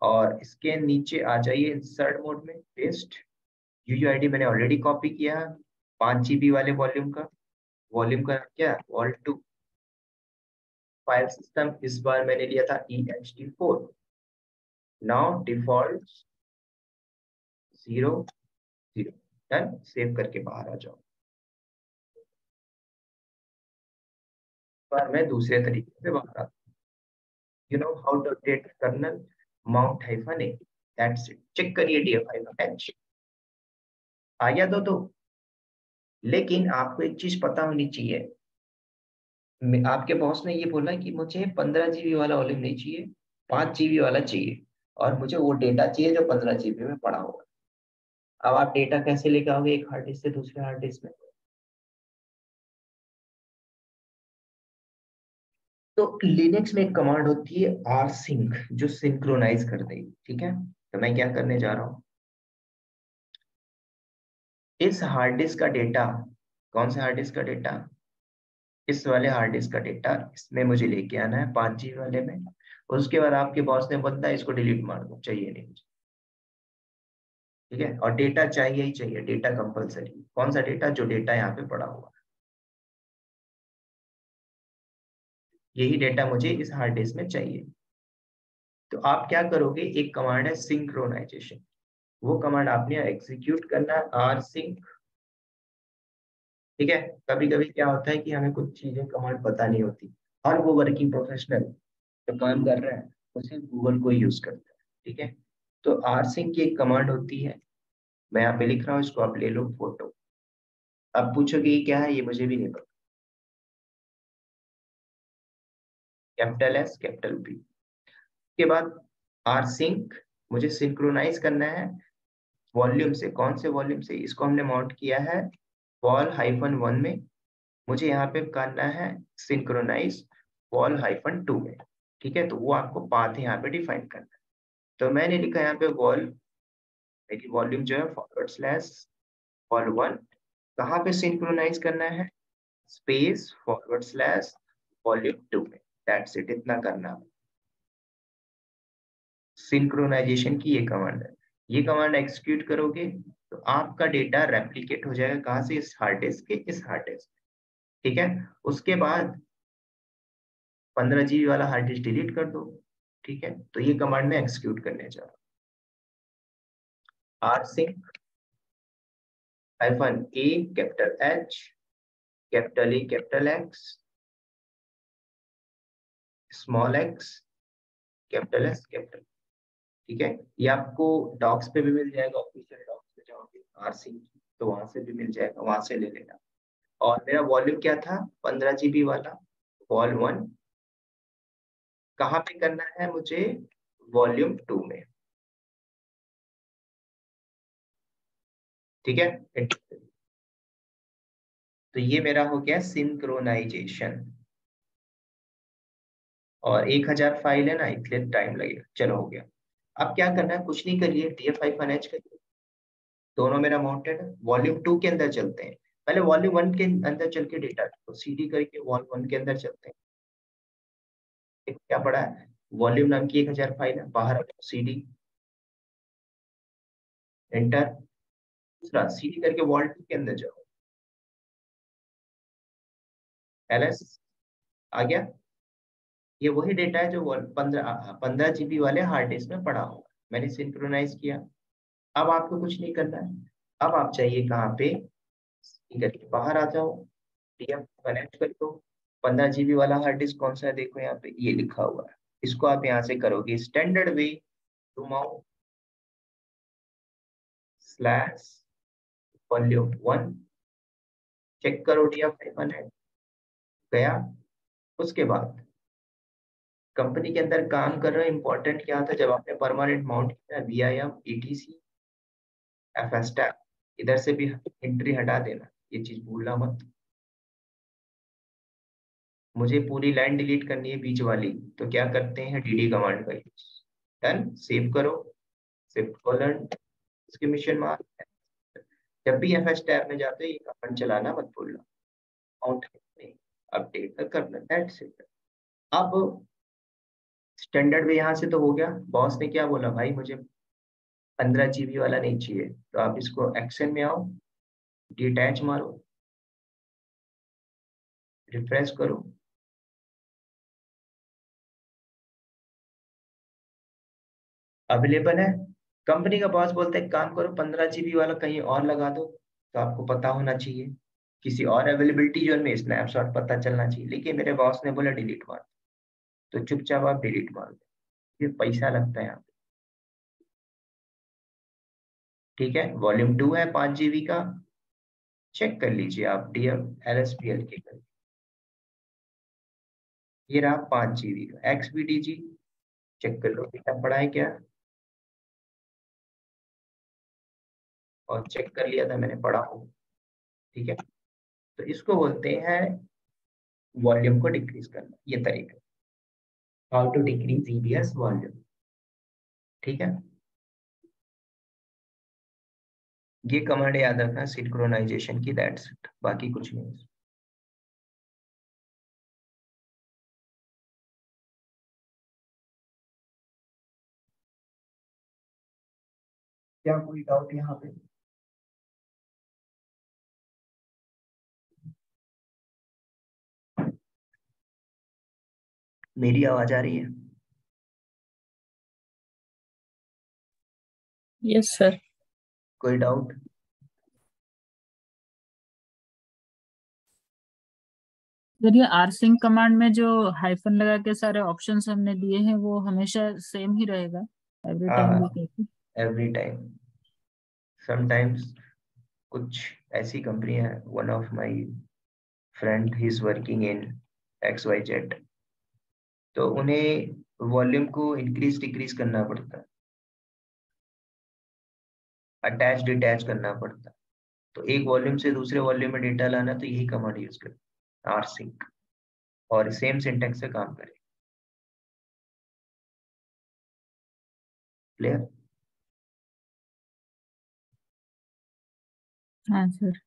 और इसके नीचे आ जाइए इंसर्ट मोड में, पेस्ट, UUID मैंने ऑलरेडी कॉपी किया, 5 GB वाले वॉल्यूम का क्या, वॉल2 फाइल सिस्टम, इस बार मैंने लिया था ext4, now default 0 0, done. Save करके बाहर आ जाओ। पर मैं दूसरे तरीके से बाहर आता हूँ, you know how to update kernel mount -a, that's it. Check करिए df-h आ गया तो लेकिन आपको एक चीज पता होनी चाहिए, आपके बॉस ने ये बोला कि मुझे 15 GB वाला वॉल्यूम नहीं चाहिए, 5 GB वाला चाहिए, और मुझे वो डेटा चाहिए जो 15 GB में पड़ा होगा। अब आप डेटा कैसे लेके आओगे एक हार्ड डिस्क से दूसरे हार्ड डिस्क में? तो लिनक्स में एक कमांड होती है rsync, जो सिंक्रोनाइज कर देगी, ठीक है। तो मैं क्या करने जा रहा हूँ, इस हार्ड डिस्क का डेटा, कौन से हार्ड डिस्क का डेटा, इस वाले हार्ड डिस्क का डेटा इसमें मुझे लेके आना है 5 GB वाले में। उसके बाद आपके बॉस ने बोला इसको डिलीट मार दो, चाहिए नहीं मुझे, ठीक है। और डेटा चाहिए ही चाहिए, डेटा कंपलसरी, कौन सा डेटा, जो डेटा यहाँ पे पड़ा हुआ है, यही डेटा मुझे इस हार्ड डिस्क में चाहिए। तो आप क्या करोगे, एक कमांड है सिंक्रोनाइजेशन, वो कमांड आपने एग्जीक्यूट करना है, rsync, ठीक है। कभी कभी क्या होता है कि हमें कुछ चीजें कमांड पता नहीं होती, और वो वर्किंग प्रोफेशनल जो काम कर रहा है वो सिर्फ गूगल को यूज करता है, ठीक है। तो rsync की एक कमांड होती है, मैं यहाँ पे लिख रहा हूँ, इसको आप ले लो फोटो। अब पूछोगे ये क्या है, ये मुझे भी नहीं पता, कैपिटल S कैपिटल B के बाद rsync, मुझे सिंक्रोनाइज करना है वॉल्यूम से, कौन से वॉल्यूम से, इसको हमने माउंट किया है वॉल-1 में, मुझे यहाँ पे करना है सिंक्रोनाइज वॉल-2 में, ठीक है। तो वो आपको पाथ यहाँ पे डिफाइन करना है। तो मैंने लिखा यहाँ पे मेरी वॉल्यूम जो है /वॉल1, कहाँ पे सिंक्रोनाइज करना है, स्पेस /वॉल्यूम 2 में, दैट्स इट, इतना करना है। सिंक्रोनाइजेशन की ये कमांड है, ये कमांड एग्जीक्यूट करोगे आपका डेटा रेप्लिकेट हो जाएगा कहाँ से, इस हार्ड डिस्क के इस हार्ड डिस्क। ठीक है, उसके बाद 15 GB वाला हार्ड डिस्क डिलीट कर दो। ठीक है, तो ये कमांड में एक्सिक्यूट करने जा रहा हूँ। rsync -a capital H capital A capital X small x capital S capital. ठीक है, ये आपको डॉक्स पे भी मिल जाएगा, ऑफिशियल डॉक्स पे जाओगे rsync तो वहां से भी मिल जाएगा, वहां से ले लेना। और मेरा वॉल्यूम क्या था, 15 GB वाला, वॉल 1। कहाँ पे करना है मुझे, वॉल्यूम 2 में। ठीक है, तो ये मेरा हो गया सिंक्रोनाइजेशन। और 1000 फाइल है ना, इसलिए टाइम लगेगा। चलो हो गया। अब क्या करना है, कुछ नहीं करिए, df-h करिए। दोनों मेरा माउंटेड है। वॉल्यूम 2 के अंदर चलते हैं। पहले वॉल्यूम 1 के अंदर चल के डेटा तो cd करके वॉल्यूम 1 के अंदर चलते हैं। क्या पड़ा है, वॉल्यूम नाम की 1000 फाइल है, बाहर cd एंटर। दूसरा cd करके वॉल 2 के अंदर जाओ, ls आ गया। ये वही डेटा है जो 15 GB वाले हार्ड डिस्क में पड़ा होगा, मैंने सिंक्रोनाइज किया। अब आपको कुछ नहीं करना है। अब आप चाहिए कहाँ पे, करके बाहर आ जाओ, डीएफ कनेक्ट कर दो। 15 GB वाला हार्ड डिस्क कौन सा है, देखो यहाँ पे ये लिखा हुआ है। इसको आप यहाँ से करोगे स्टैंडर्ड वे, घुमाओ स्लैश वॉल्यूम 1, चेक करो डीएफ गया। उसके बाद कंपनी के अंदर काम कर रहा है, इंपॉर्टेंट क्या था, जब आपने परमानेंट माउंट किया VIM ETC FSTag, इधर से भी एंट्री हटा देना, ये चीज भूलना मत। मुझे पूरी लाइन डिलीट करनी है बीच वाली, तो क्या करते हैं, dd कमांड का यूज। डन, सेव करो, शिफ्ट कोलन, एक्सक्लेमेशन मार्क। जब भी FS टैब में जाते हो ये कमांड चलाना मत भूलना, माउंट अपडेट करना, दैट्स इट। अब स्टैंडर्ड में यहाँ से तो हो गया। बॉस ने क्या बोला, भाई मुझे 15 GB वाला नहीं चाहिए, तो आप इसको एक्शन में आओ, डिटैच मारो, रिफ्रेश करो, अवेलेबल है। कंपनी का बॉस बोलता है काम करो 15 GB वाला कहीं और लगा दो, तो आपको पता होना चाहिए किसी और अवेलेबिलिटी जोन में स्नैपशॉट पता चलना चाहिए। लेकिन मेरे बॉस ने बोला डिलीट मार, तो चुपचाप आप डिलीट मार दो, फिर पैसा लगता है यहाँ पे। ठीक है, वॉल्यूम 2 है 5 GB का, चेक कर लीजिए आप DF LSPL के कर, ये रहा 5 GB का XBDG, चेक कर लो कितना पड़ा है क्या, और चेक कर लिया था मैंने, पढ़ा हो। ठीक है, तो इसको बोलते हैं वॉल्यूम को डिक्रीज करना, ये तरीका, how to decrease EBS volume. ठीक है, ये कमांड याद रखना सिंक्रोनाइजेशन की, दैट्स इट, बाकी कुछ नहीं। क्या कोई डाउट यहाँ पे, मेरी आवाज आ रही है? Yes sir. कोई डाउट? सर ये rsync कमांड में जो हाइफन लगा के सारे ऑप्शंस हमने दिए हैं वो हमेशा सेम ही रहेगा एवरी टाइम हाँ, भी कहते? Every time. समटाइम्स कुछ ऐसी कंपनियां हैं, one of my friend he is working in XYZ, तो उन्हें वॉल्यूम को इंक्रीज डिक्रीज करना पड़ता है, अटैच डिटैच करना पड़ता है। तो एक वॉल्यूम से दूसरे वॉल्यूम में डेटा लाना, तो यही कमांड यूज करते rsync, और सेम सिंटेक्स से काम करें। क्लियर? हाँ सर।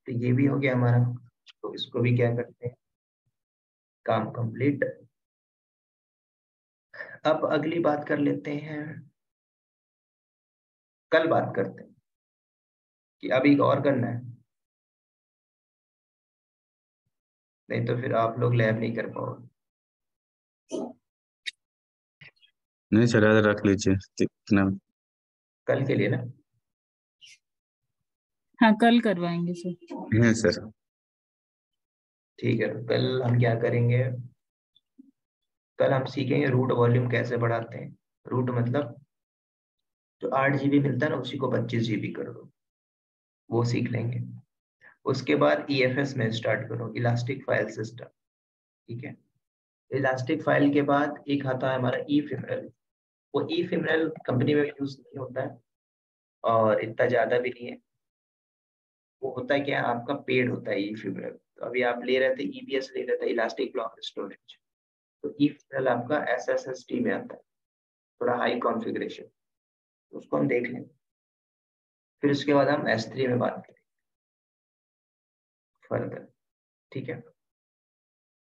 तो ये भी हो गया हमारा, तो इसको भी क्या करते हैं, काम कंप्लीट। अब अगली बात कर लेते हैं, कल बात करते हैं कि अभी और करना है, नहीं तो फिर आप लोग लैब नहीं कर पाओगे। नहीं सर, याद रख लीजिए कितना। कल के लिए ना, हाँ कल करवाएंगे सर। है सर। ठीक है। तो कल हम क्या करेंगे, कल हम सीखेंगे रूट वॉल्यूम कैसे बढ़ाते हैं। रूट मतलब जो 8 GB मिलता है ना, उसी को 25 GB कर दो, वो सीख लेंगे। उसके बाद EFS में स्टार्ट करो, इलास्टिक फाइल सिस्टम। ठीक है। इलास्टिक फाइल के बाद एक आता है हमारा ईफिमरल। वो ईफिमरल कंपनी में यूज नहीं होता है और इतना ज्यादा भी नहीं है। वो होता है क्या, आपका पेड होता है ईफिमरल। तो अभी आप ले रहे थे EBS, ले रहे थे इलास्टिक ब्लॉक स्टोरेज, तो ईफिमरल आपका SSSD में आता है, थोड़ा हाई कॉन्फ़िगरेशन, उसको हम देख लें। फिर उसके बाद हम S3 में बात करें फर्दर। ठीक है,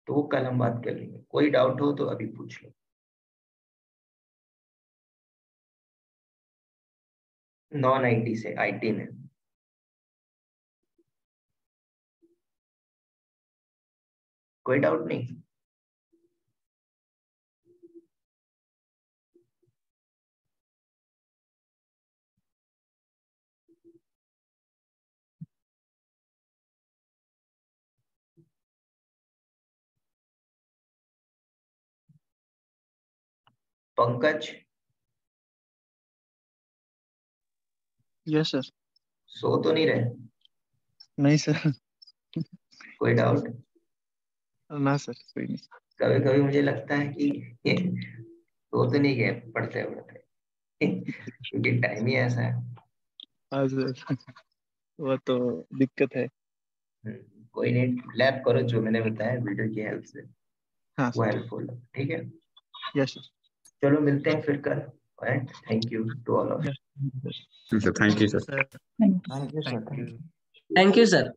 तो वो कल हम बात कर लेंगे। कोई डाउट हो तो अभी पूछ लो। 990 से IT में। कोई डाउट नहीं। Pankaj, yes sir. सो तो नहीं रहे? नहीं सर। कोई डाउट? ना सर, कोई नहीं। कभी कभी मुझे लगता है कि सो तो नहीं गए पढ़ते पढ़ते, क्योंकि टाइम ही ऐसा है। हाँ सर, वो तो दिक्कत है। कोई नहीं, लैब करो जो मैंने बताया वीडियो की हेल्प से, हाँ वो सर। हेल्पफुल है। ठीक है, यस सर। चलो मिलते हैं फिर कल। And thank you to all of. Yes thank you sir. Sir. Thank you. Thank you sir, thank you. Thank you sir.